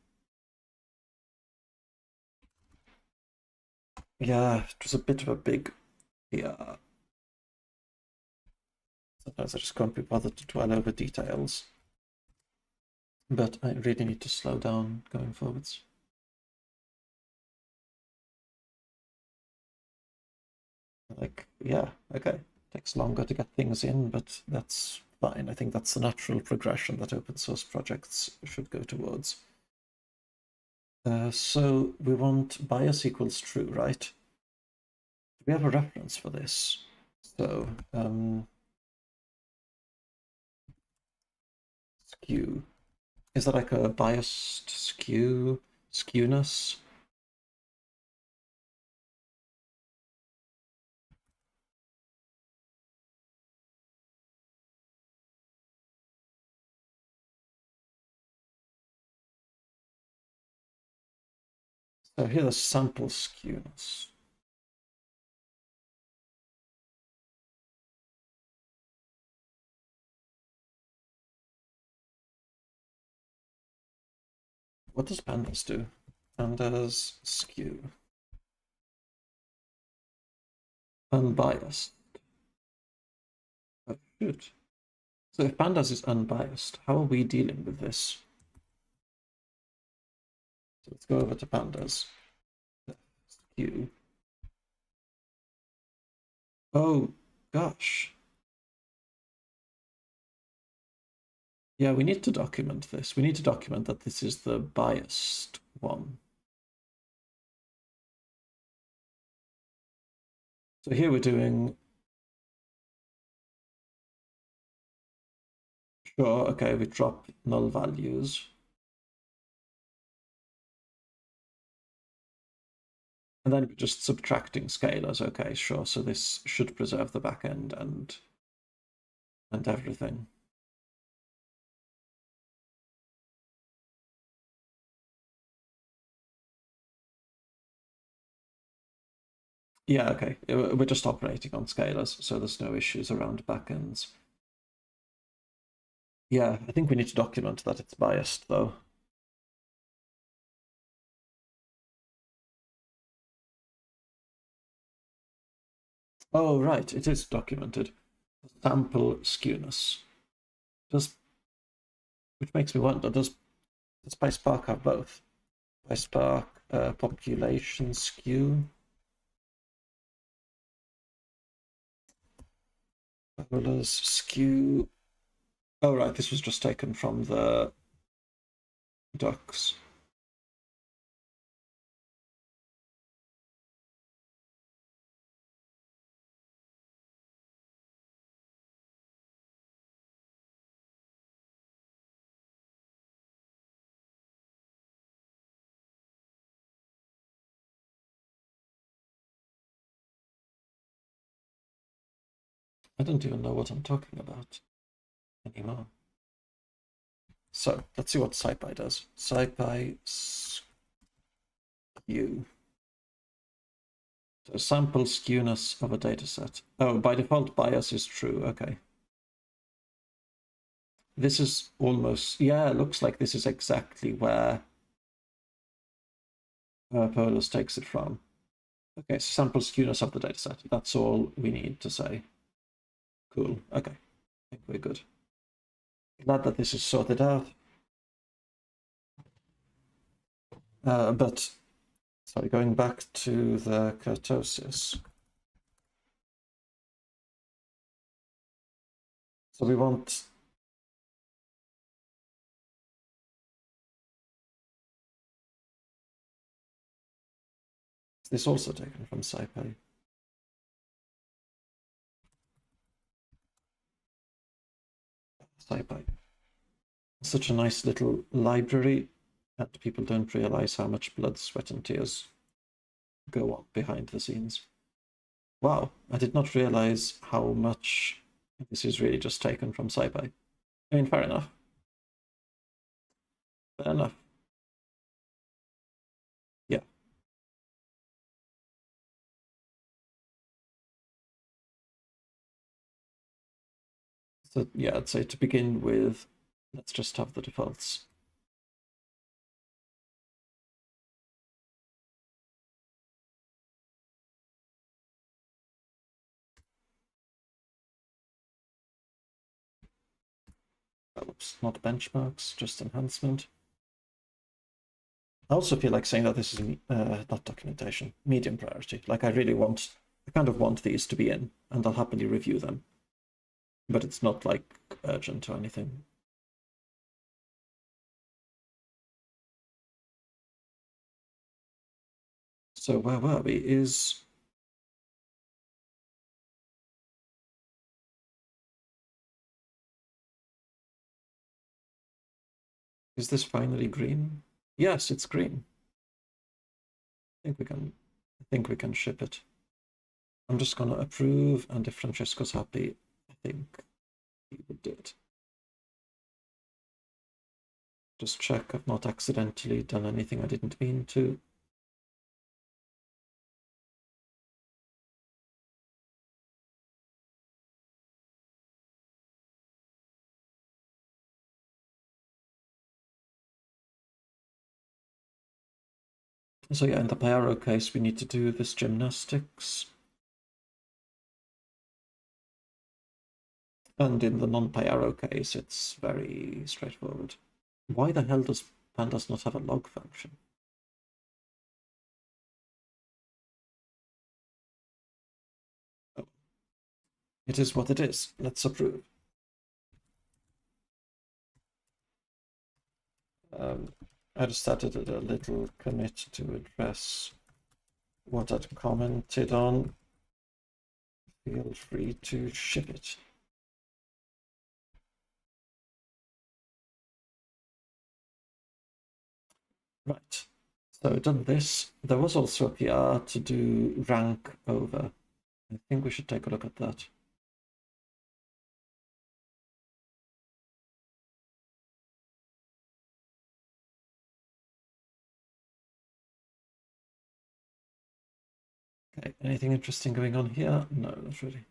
Yeah, it was a bit of a big PR. Sometimes I just can't be bothered to dwell over details. But I really need to slow down going forwards. Like, yeah, okay. Takes longer to get things in, but that's fine. I think that's the natural progression that open source projects should go towards. So we want bias equals true, right? Do we have a reference for this? So skew. Is that like a biased skewness? So here's sample skewness. What does pandas do? Pandas skew. Unbiased. Oh, shoot. So if pandas is unbiased, how are we dealing with this? So let's go over to pandas. Skew. Oh, gosh. Yeah, we need to document this. We need to document that this is the biased one. So here we're doing... Sure, okay, we drop null values. And then we're just subtracting scalars. Okay, sure. So this should preserve the backend and everything. Yeah, okay. We're just operating on scalars, so there's no issues around backends. Yeah, I think we need to document that it's biased, though. Oh, right, it is documented. Sample skewness. Which makes me wonder, does PySpark have both? PySpark population skew? Polars skew. Oh, right, this was just taken from the docs. I don't even know what I'm talking about anymore. So let's see what SciPy does. SciPy skew. So sample skewness of a dataset. Oh, by default bias is true. Okay. This is almost, yeah, it looks like this is exactly where Polars takes it from. Okay, so sample skewness of the dataset. That's all we need to say. Cool. Okay. I think we're good. Glad that this is sorted out. But sorry, going back to the kurtosis. So we want this also taken from SciPy. SciPy. Such a nice little library, and people don't realize how much blood, sweat, and tears go on behind the scenes. Wow, I did not realize how much this is really just taken from SciPy. I mean, fair enough. Fair enough. Yeah. So yeah, I'd say to begin with, let's just have the defaults. Oops, not benchmarks, just enhancement. I also feel like saying that this is not documentation, medium priority. Like I really want I kind of want these to be in, and I'll happily review them. But it's not like urgent or anything. So where were we? Is this finally green? Yes, it's green. I think we can ship it. I'm just gonna approve, and if Francesco's happy, I think he would do it. Just check I've not accidentally done anything I didn't mean to. So yeah, in the PyArrow case, we need to do this gymnastics. And in the non-PyArrow case, it's very straightforward. Why the hell does pandas not have a log function? Oh. It is what it is. Let's approve. I just added a little commit to address what I'd commented on. Feel free to ship it. Right. So done this. There was also a PR to do rank over. I think we should take a look at that. Okay, anything interesting going on here? No, not really.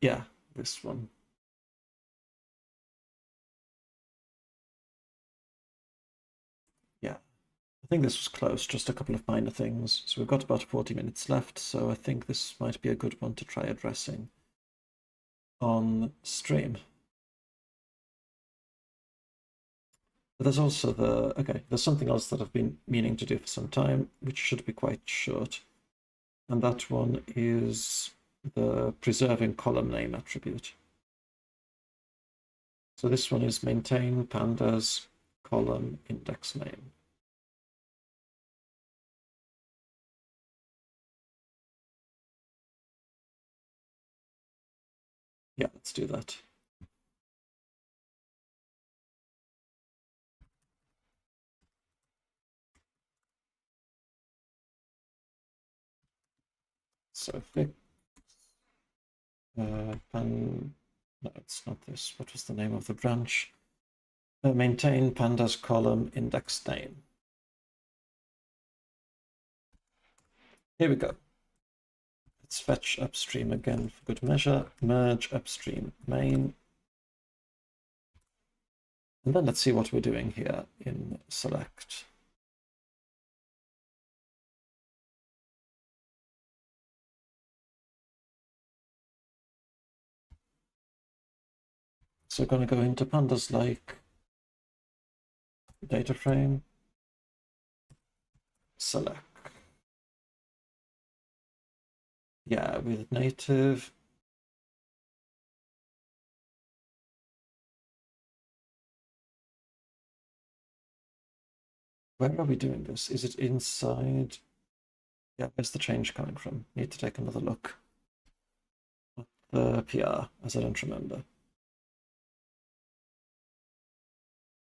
Yeah, this one. Yeah, I think this was close, just a couple of minor things. So we've got about 40 minutes left, so I think this might be a good one to try addressing on stream. But there's also there's something else that I've been meaning to do for some time, which should be quite short. And that one is the preserving column name attribute. So this one is maintain pandas column index name. Yeah, let's do that. So fix no, it's not this. What was the name of the branch? Maintain pandas column index name. Here we go. Let's fetch upstream again for good measure. Merge upstream main. And then let's see what we're doing here in select. So we're going to go into pandas like dataframe, select. Yeah, with native. Where are we doing this? Is it inside? Yeah, where's the change coming from? Need to take another look at the PR, as I don't remember.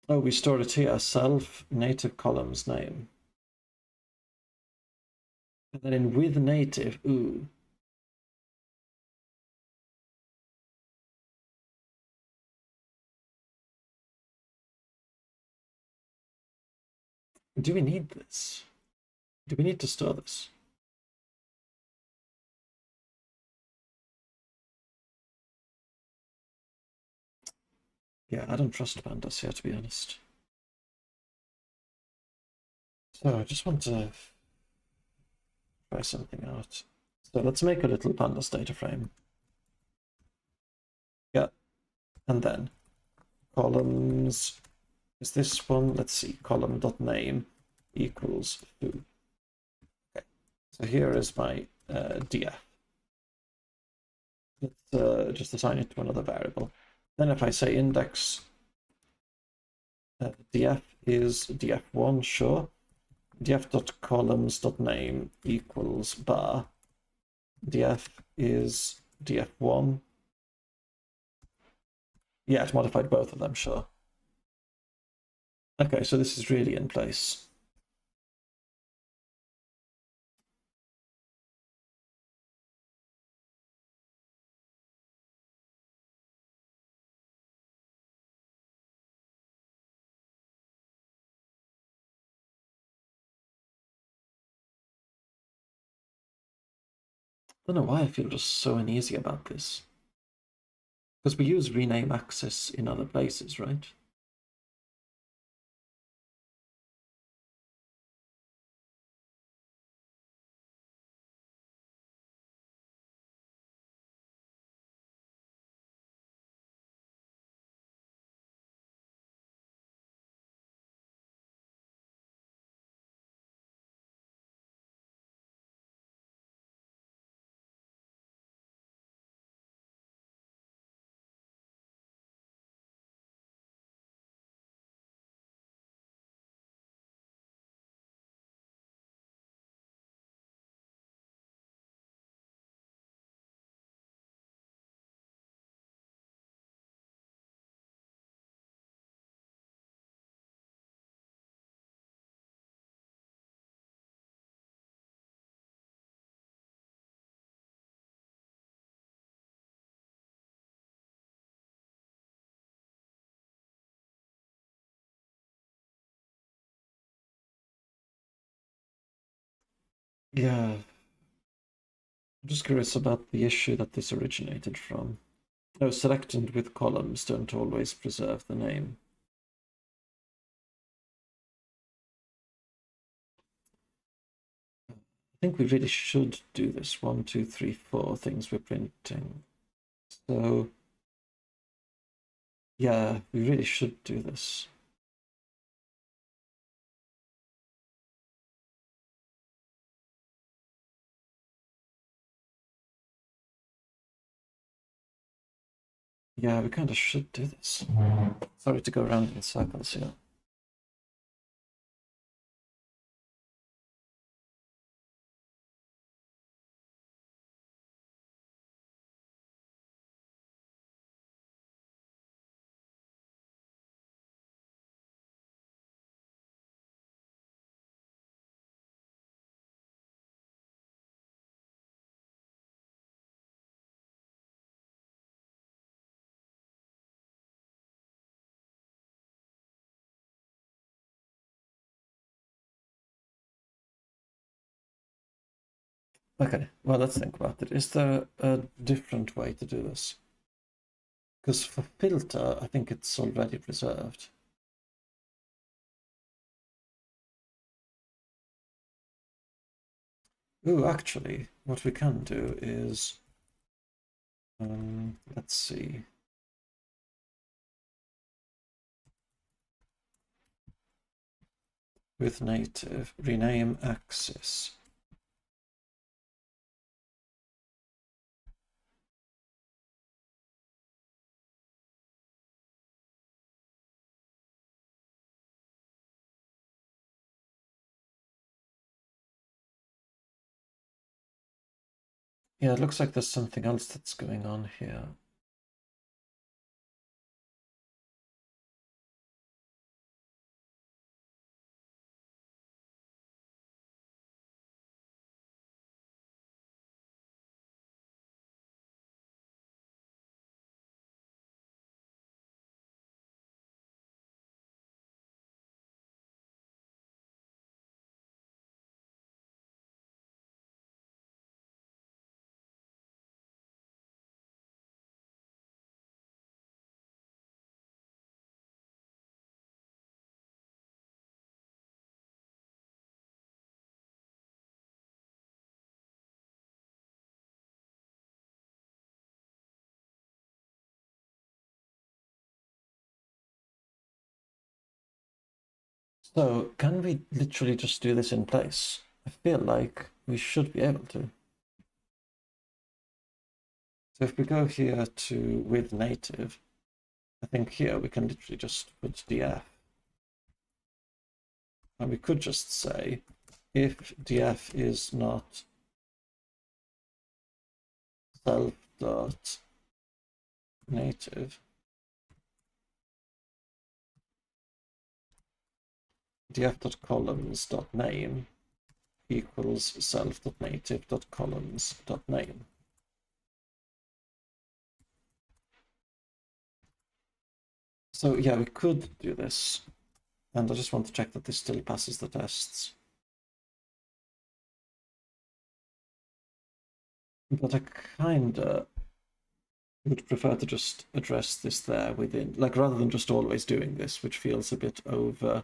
Oh, we store it here, self native columns name. And then in with native, ooh. Do we need this? Do we need to store this? Yeah, I don't trust pandas here, to be honest. So I just want to try something out. So let's make a little pandas data frame. Yeah, and then columns is this one. Let's see, column.name equals foo. Okay, so here is my df. Let's just assign it to another variable. Then if I say index df is df1, sure. df.columns.name equals bar. df is df1. Yeah, it modified both of them, sure. Okay, so this is really in place. I don't know why I feel just so uneasy about this. Because we use rename access in other places, right? Yeah, I'm just curious about the issue that this originated from. Oh, selected with columns don't always preserve the name. I think we really should do this. 1, 2, 3, 4 things we're printing. So, yeah, we really should do this. Yeah, we kind of should do this. Sorry to go around in circles here. Okay, well, let's think about it. Is there a different way to do this? Because for filter, I think it's already preserved. Ooh, actually, what we can do is, let's see. With native, rename axis. Yeah, it looks like there's something else that's going on here. So can we literally just do this in place? I feel like we should be able to. So if we go here to with native, I think here we can literally just put df. And we could just say if df is not self.native, df.columns.name equals self.native.columns.name. So yeah, we could do this. And I just want to check that this still passes the tests. But I kinda would prefer to just address this there within, like rather than just always doing this, which feels a bit over.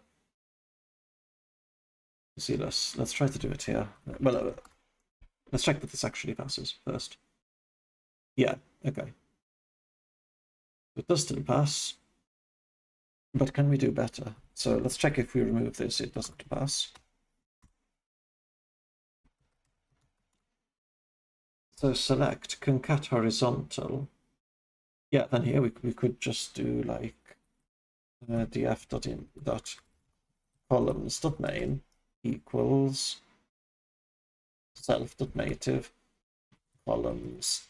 See, let's try to do it here. Well, let's check that this actually passes first. Yeah, okay. It does still pass, but can we do better? So let's check if we remove this, it doesn't pass. So select concat horizontal. Yeah, then here we could just do like df.columns.name equals self.native columns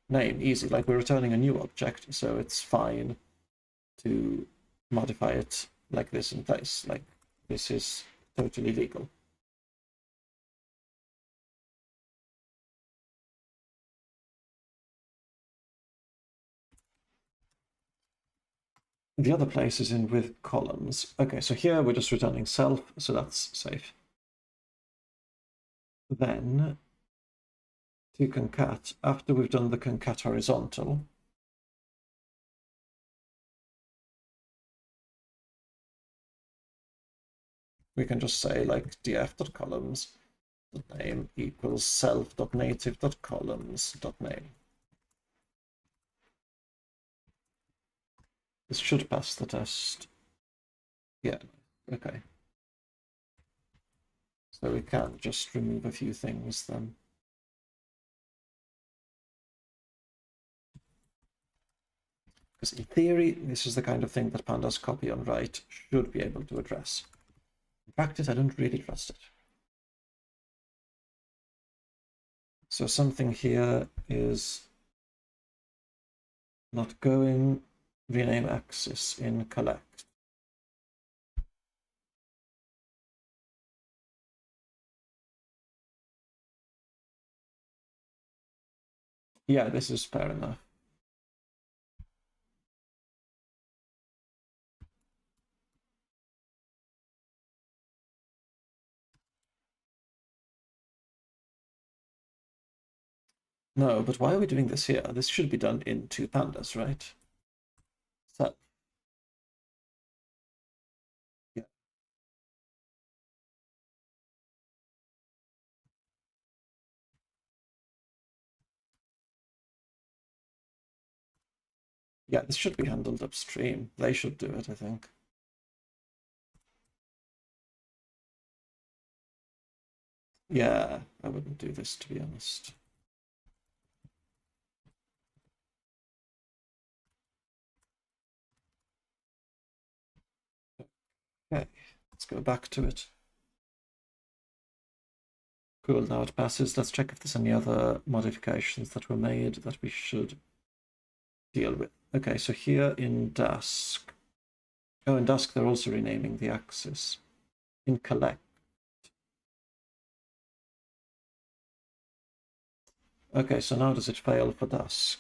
name. Easy, like we're returning a new object, so it's fine to modify it like this in place. Like this is totally legal. The other place is in with columns. Okay, so here we're just returning self, so that's safe. Then to concat, after we've done the concat horizontal, we can just say like df.columns.name equals self.native.columns.name. This should pass the test. Yeah, okay. So we can just remove a few things then. Because in theory, this is the kind of thing that pandas copy on write should be able to address. In practice, I don't really trust it. So something here is not going, rename axis in collect. Yeah, this is fair enough. No, but why are we doing this here? This should be done in two pandas, right? So, yeah. Yeah, this should be handled upstream. They should do it, I think. Yeah, I wouldn't do this, to be honest. Okay, let's go back to it. Cool, now it passes. Let's check if there's any other modifications that were made that we should deal with. Okay, so here in Dask. Oh, in Dask, they're also renaming the axis. In collect. Okay, so now does it fail for Dask?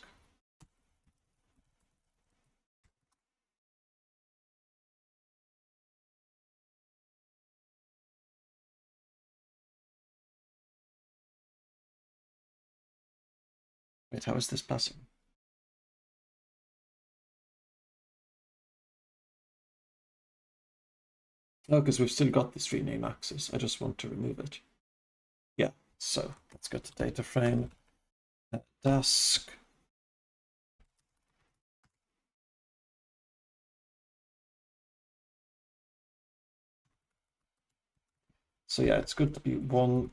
Wait, how is this passing? Oh, because we've still got this rename axis. I just want to remove it. Yeah, so let's go to data frame, Dask. So yeah, it's good to be one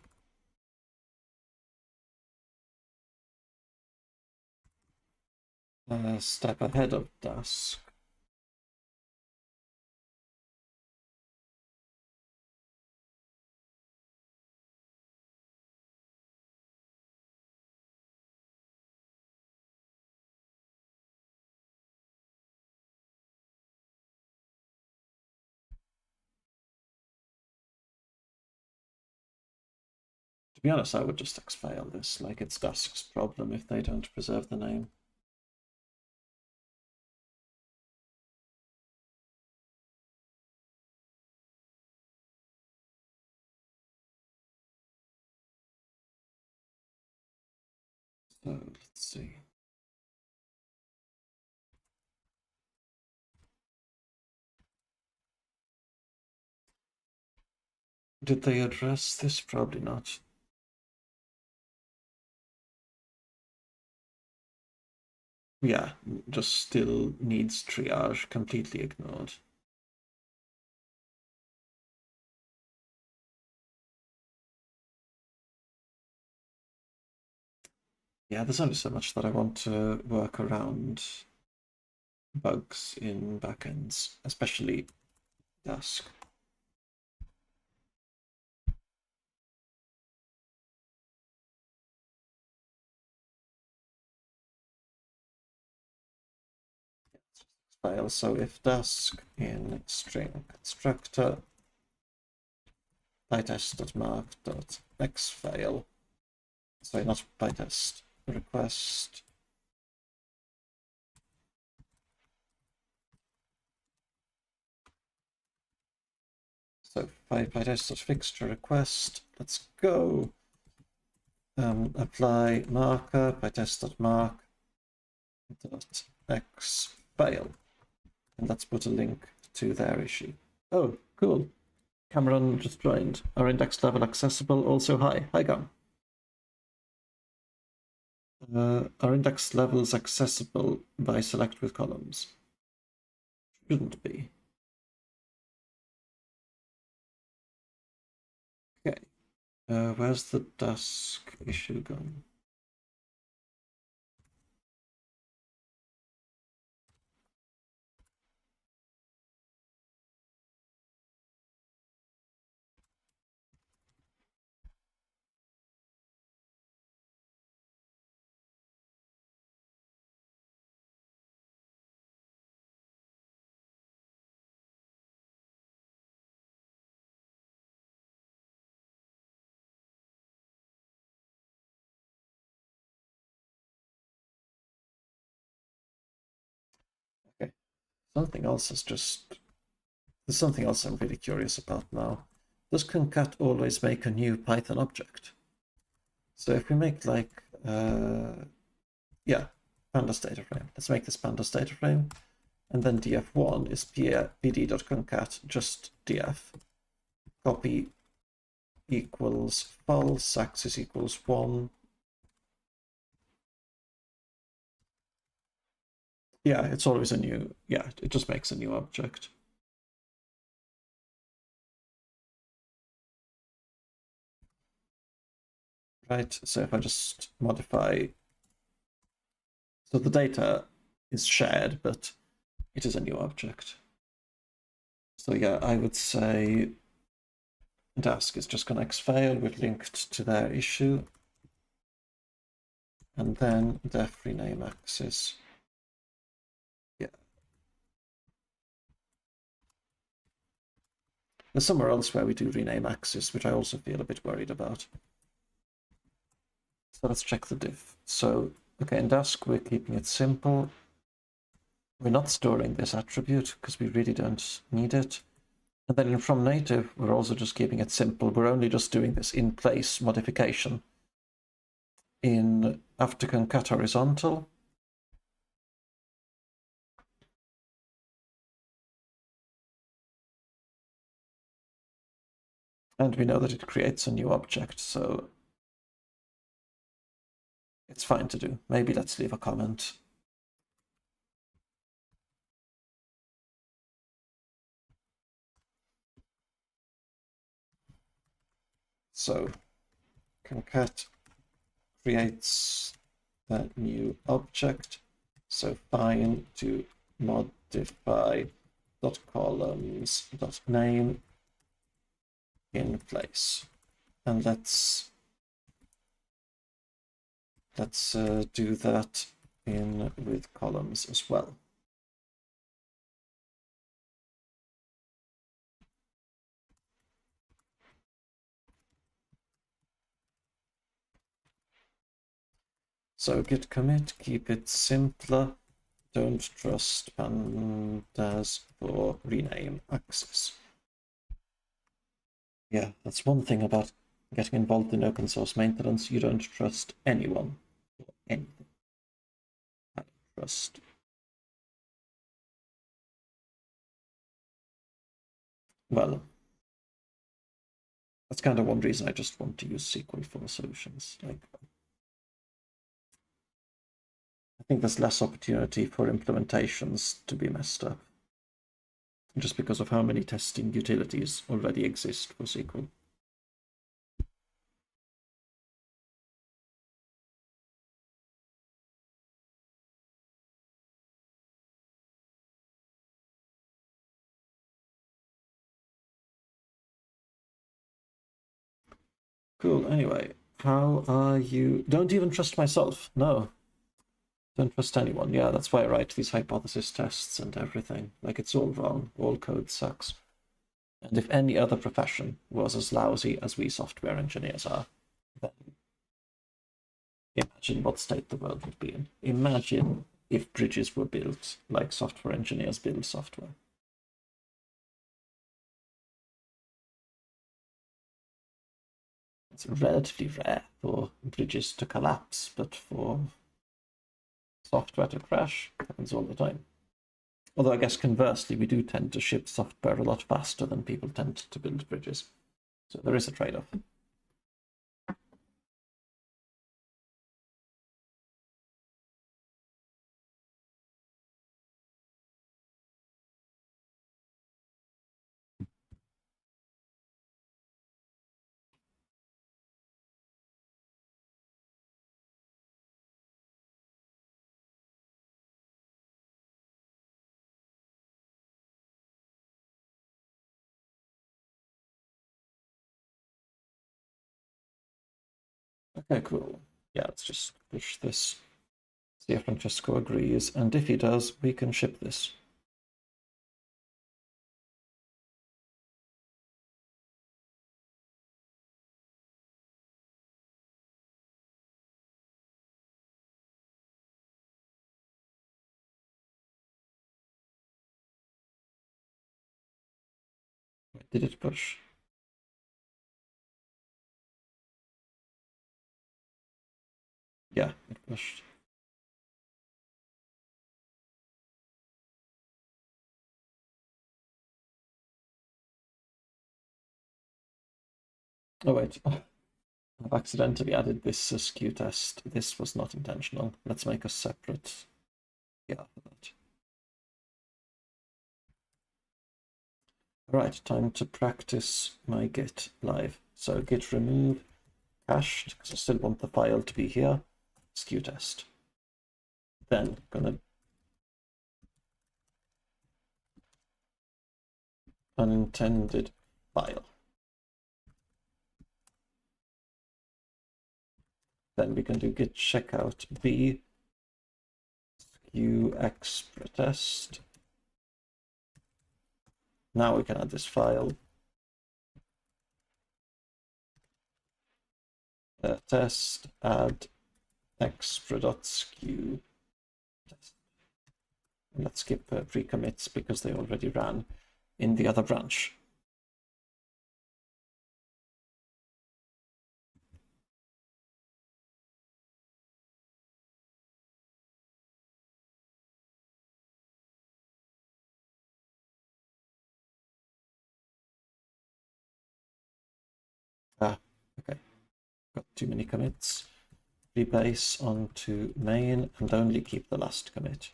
step ahead of Dask. To be honest, I would just exfile this, like it's Dask's problem if they don't preserve the name. So let's see. Did they address this? Probably not. Yeah, just still needs triage, completely ignored. Yeah, there's only so much that I want to work around bugs in backends, especially Dask. File. So if Dask in string constructor pytest.mark.xfile, sorry, not pytest, request so pytest.fixture request, let's go. Apply marker pytest.mark.xfile, and let's put a link to their issue. Oh, cool. Cameron just joined. Our index level accessible. Also, hi Gum. Our index level is accessible by select with columns. Shouldn't be. Okay. Where's the Dask issue gone? Okay. Something else is just... There's something else I'm really curious about now. Does concat always make a new Python object? So if we make like, yeah, pandas data frame. Let's make this pandas data frame. And then df1 is pd.concat just df. Copy equals false, axis equals 1. Yeah, it's always a new, yeah, it just makes a new object. Right, so if I just modify, so the data is shared, but it is a new object. So yeah, I would say Dask is just going to exfile. We've linked to their issue. And then def rename axis. Yeah. There's somewhere else where we do rename axis, which I also feel a bit worried about. So let's check the diff. So, okay, in Dask, we're keeping it simple. We're not storing this attribute because we really don't need it. And then in from native, we're also just keeping it simple. We're only just doing this in place modification. In after concat horizontal, and we know that it creates a new object, so it's fine to do. Maybe let's leave a comment. So concat creates that new object. So fine to modify .columns.name in place. And let's do that in with columns as well. So git commit, keep it simpler. Don't trust pandas for rename access. Yeah, that's one thing about getting involved in open source maintenance. You don't trust anyone or anything. I don't trust. Well, that's kind of one reason I just want to use SQL for solutions. Like, I think there's less opportunity for implementations to be messed up, just because of how many testing utilities already exist for SQL. Cool. Anyway, how are you? Don't even trust myself. No, don't trust anyone. Yeah, that's why I write these hypothesis tests and everything. Like, it's all wrong. All code sucks. And if any other profession was as lousy as we software engineers are, then imagine what state the world would be in. Imagine if bridges were built like software engineers build software. It's relatively rare for bridges to collapse, but for software to crash, happens all the time. Although I guess conversely, we do tend to ship software a lot faster than people tend to build bridges. So there is a trade-off. Okay, cool. Yeah, let's just push this. See if Francesco agrees, and if he does, we can ship this. Did it push? Yeah, it pushed. Oh wait, I've accidentally added this as test. This was not intentional. Let's make a separate yeah for that. Alright, time to practice my git live. So git remove cached, because I still want the file to be here. Test. Then gonna unintended file. Then we can do git checkout b test. Now we can add this file. Test add extra.skew test. And let's skip pre-commits because they already ran in the other branch. Okay. Got too many commits. Rebase onto main and only keep the last commit.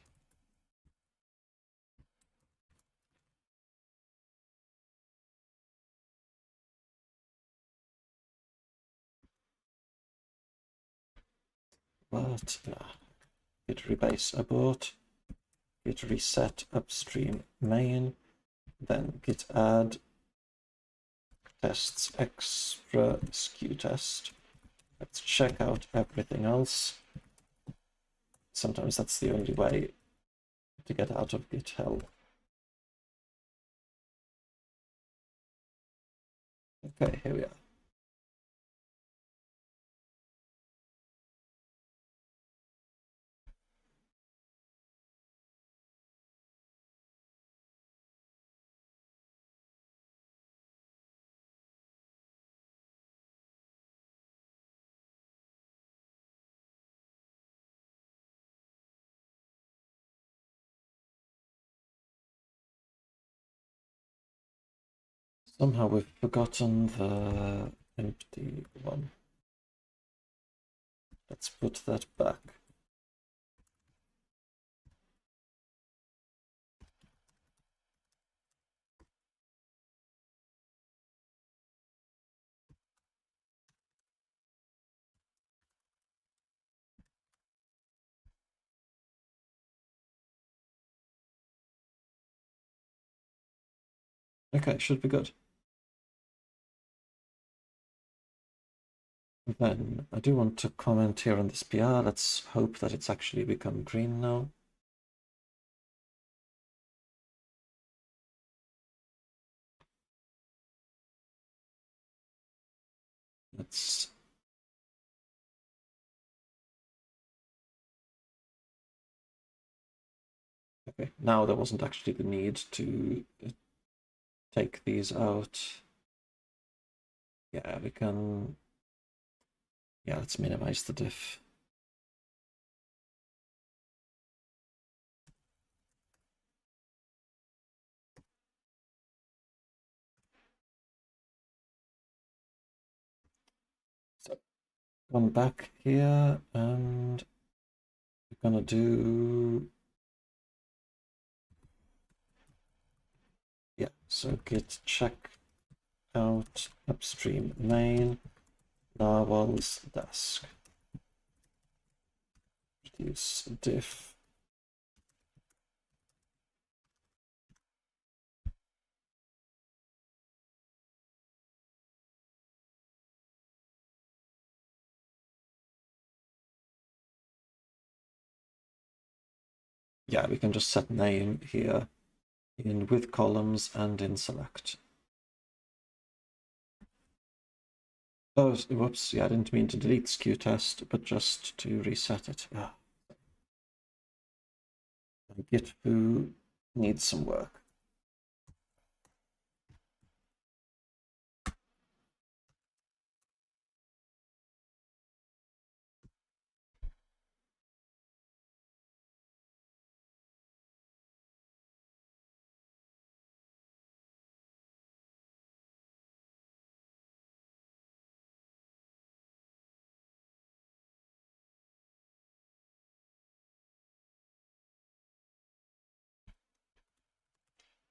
But git rebase abort, git reset upstream main, then git add tests extra skew test. Let's check out everything else. Sometimes that's the only way to get out of git hell. Okay, here we are. Somehow we've forgotten the empty one. Let's put that back. Okay, should be good. Then I do want to comment here on this PR. Let's hope that it's actually become green now. Let's okay, now there wasn't actually the need to take these out. Yeah, we can. Yeah, let's minimize the diff. So come back here and we're gonna do so git check out upstream main Narwhals desk. Reduce diff. Yeah, we can just set name here in with columns and in select. Oh, whoops, yeah, I didn't mean to delete skew test, but just to reset it. Yeah. Git foo needs some work.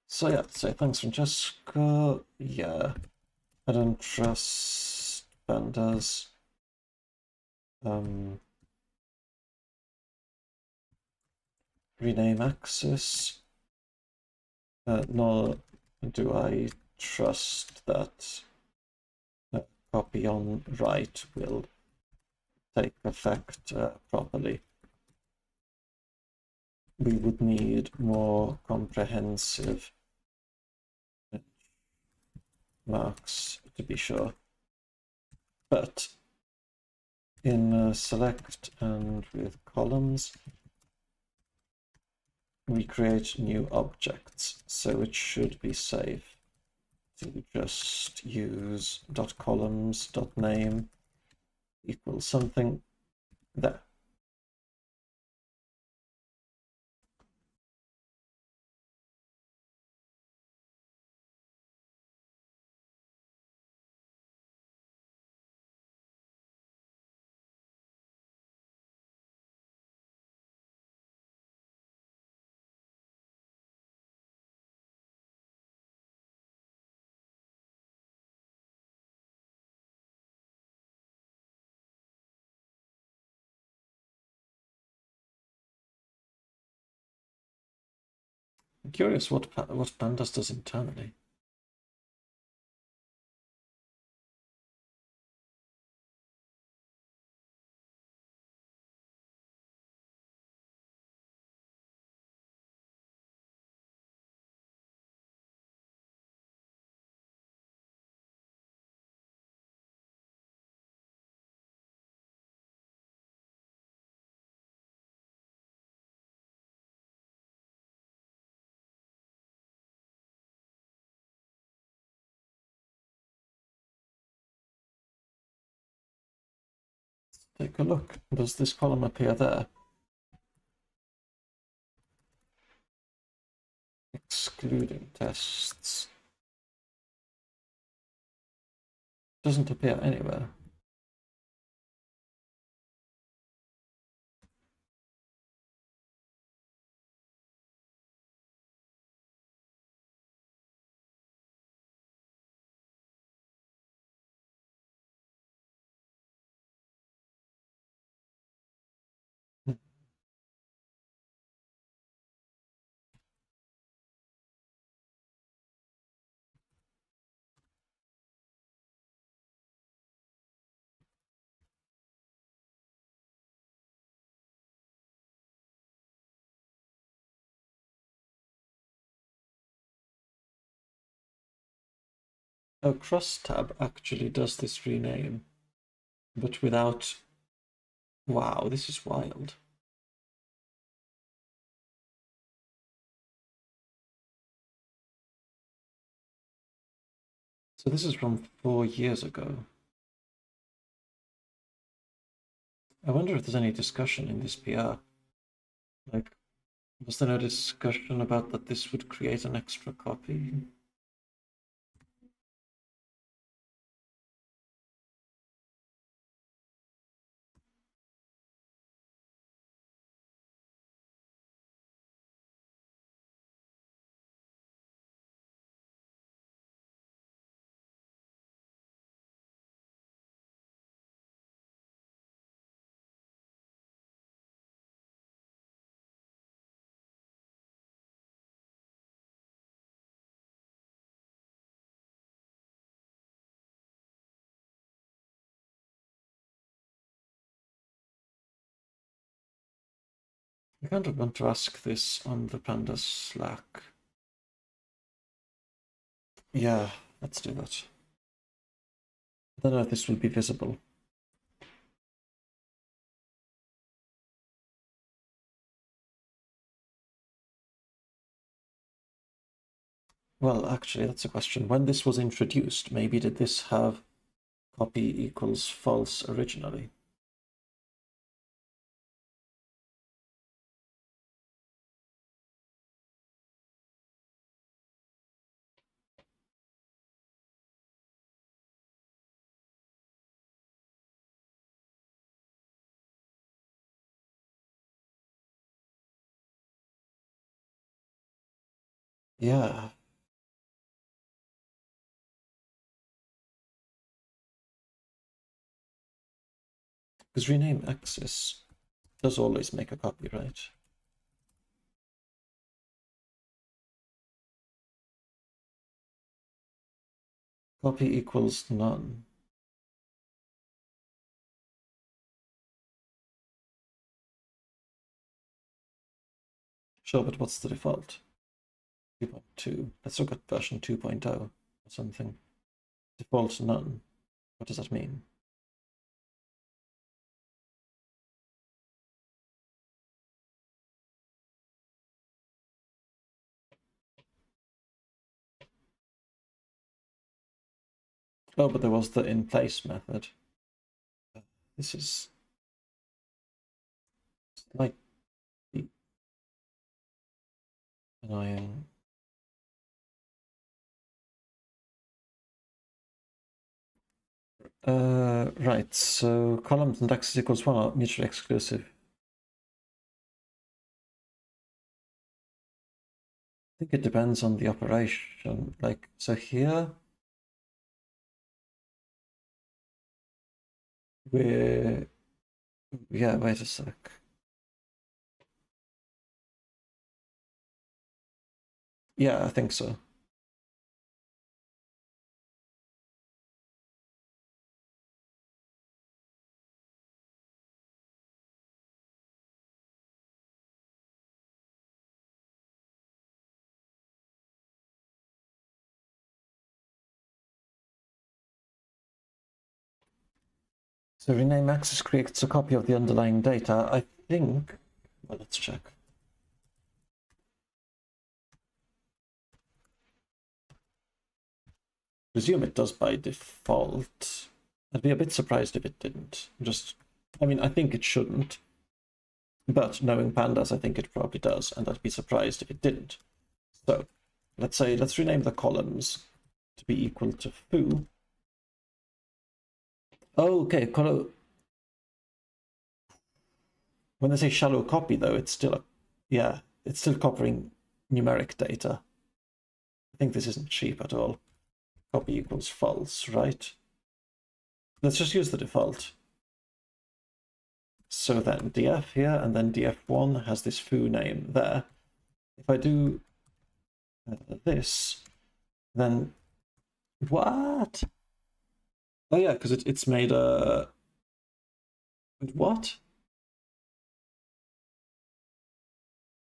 So yeah, so thanks Francesca. Yeah, I don't trust pandas. Rename axis. Nor do I trust that copy on write will take effect properly. We would need more comprehensive marks to be sure. But in select and with columns, we create new objects, so it should be safe to just use .columns.name equals something there. I'm curious what pandas does internally. Take a look. Does this column appear there? Excluding tests. Doesn't appear anywhere. Oh, crosstab actually does this rename, but without... Wow, this is wild. So this is from 4 years ago. I wonder if there's any discussion in this PR. Like, was there no discussion about that this would create an extra copy? I kind of want to ask this on the pandas Slack. Yeah, let's do that. I don't know if this will be visible. Well, actually, that's a question. When this was introduced, maybe did this have copy equals false originally? Yeah. Because rename axis does always make a copy, right? Copy equals none. Sure, but what's the default? 2.2. Let's look at version 2.0 or something. Default none. What does that mean? Oh, but there was the in place method. This is like annoying. Right, so columns and axis equals 1 are mutually exclusive. I think it depends on the operation. Like, so here we're... Yeah, wait a sec. Yeah, I think so. So rename access creates a copy of the underlying data. I think, well, let's check. Presume it does by default. I'd be a bit surprised if it didn't. I mean, I think it shouldn't. But knowing pandas, I think it probably does, and I'd be surprised if it didn't. So let's rename the columns to be equal to foo. Oh, okay, when they say shallow copy, though, it's still it's still copying numeric data. I think this isn't cheap at all. Copy equals false, right? Let's just use the default. So then df here, and then df1 has this foo name there. If I do this, then what? Oh yeah, because it's made a... What?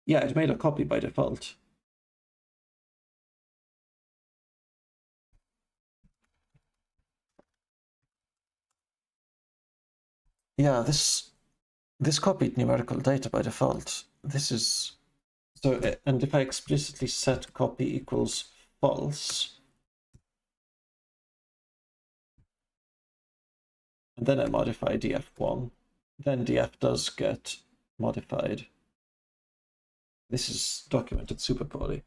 Yeah, it made a copy by default. Yeah, this copied numerical data by default. This is... So, and if I explicitly set copy equals false, and then I modify df1, then df does get modified. This is documented super poorly.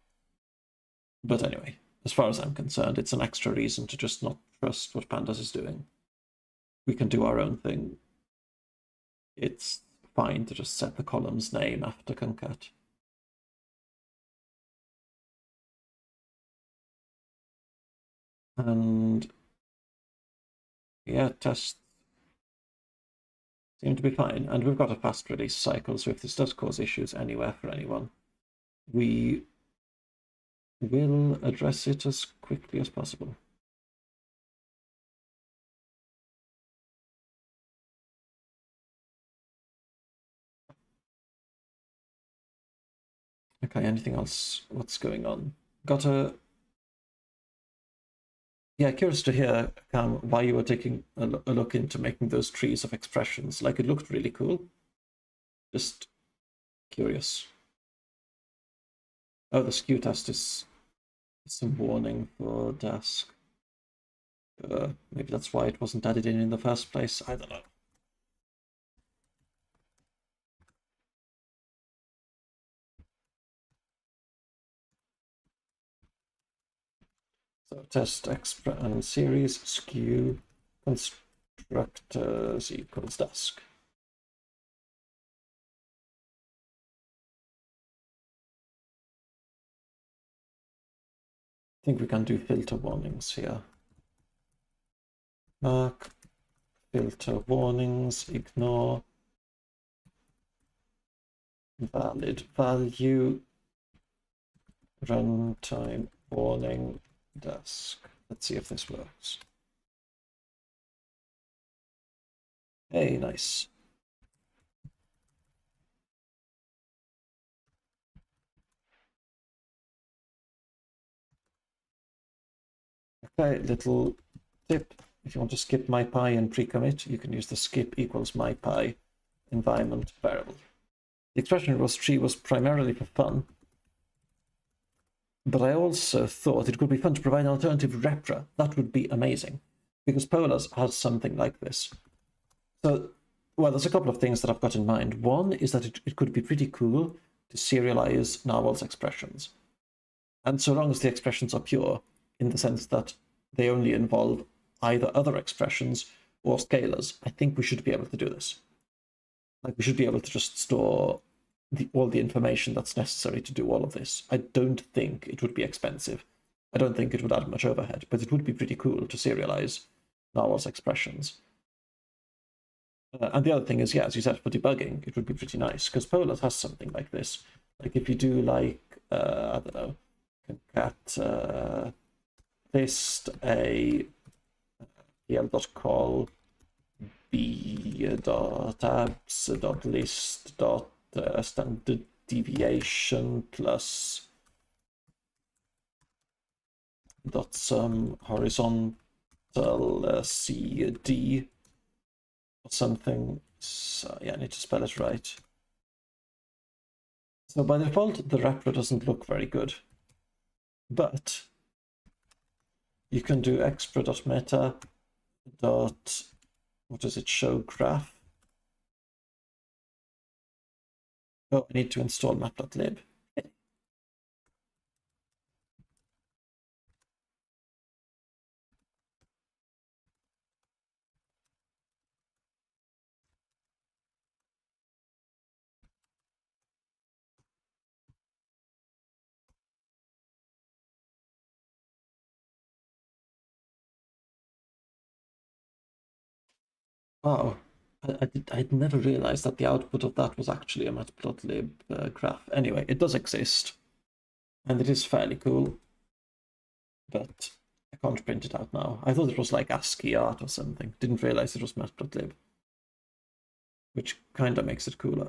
But anyway, as far as I'm concerned, it's an extra reason to just not trust what pandas is doing. We can do our own thing. It's fine to just set the column's name after concat. And yeah, tests seem to be fine. And we've got a fast release cycle, so if this does cause issues anywhere for anyone, we will address it as quickly as possible. Okay, anything else? What's going on? Yeah, curious to hear, Cam, why you were taking a look into making those trees of expressions. Like, it looked really cool. Just curious. Oh, the skew test is some warning for Dask. Maybe that's why it wasn't added in the first place. I don't know. So test and series skew constructors equals Dask. I think we can do filter warnings here. Mark filter warnings, ignore valid value, runtime warning Dask. Let's see if this works. Hey, nice. Okay, little tip. If you want to skip mypy and pre-commit, you can use the skip equals mypy environment variable. The expression tree was primarily for fun, but I also thought it could be fun to provide an alternative repra. That would be amazing, because Polars has something like this. So, well, there's a couple of things that I've got in mind. One is that it could be pretty cool to serialize Narwhals expressions. And so long as the expressions are pure, in the sense that they only involve either other expressions or scalars, I think we should be able to do this. Like, we should be able to just store all the information that's necessary to do all of this. I don't think it would be expensive. I don't think it would add much overhead, but it would be pretty cool to serialize Narwhals expressions. And the other thing is, yeah, as you said, for debugging, it would be pretty nice, because Polars has something like this. Like, if you do, like, I don't know, concat list a pl.call b.abs.list.standard deviation plus some horizontal cd or something. So yeah, I need to spell it right. So by default, the repro doesn't look very good, but you can do expro.meta dot, what does it show, graph? Oh, I need to install map.lib. Wow, I'd never realized that the output of that was actually a matplotlib graph. Anyway, it does exist, and it is fairly cool, but I can't print it out now. I thought it was like ASCII art or something. Didn't realize it was matplotlib, which kind of makes it cooler.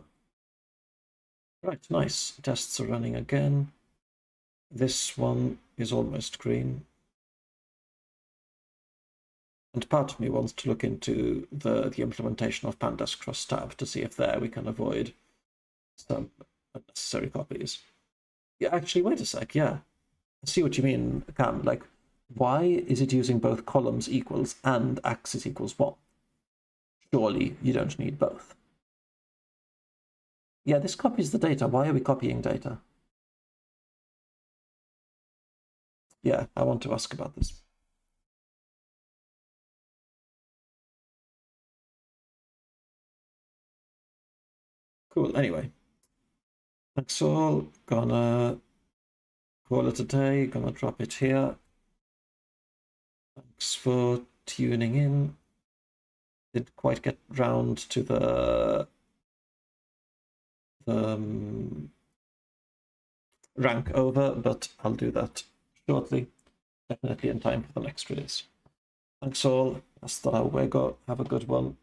Right, nice. Tests are running again. This one is almost green. And part of me wants to look into the implementation of pandas cross-tab to see if there we can avoid some unnecessary copies. Yeah, actually, wait a sec, yeah. I see what you mean, Cam. Like, why is it using both columns equals and axis equals 1? Surely you don't need both. Yeah, this copies the data. Why are we copying data? Yeah, I want to ask about this. Cool, anyway. Thanks all. Gonna call it a day. Gonna drop it here. Thanks for tuning in. Didn't quite get round to the rank over, but I'll do that shortly. Definitely in time for the next release. Thanks all. Hasta luego. Have a good one.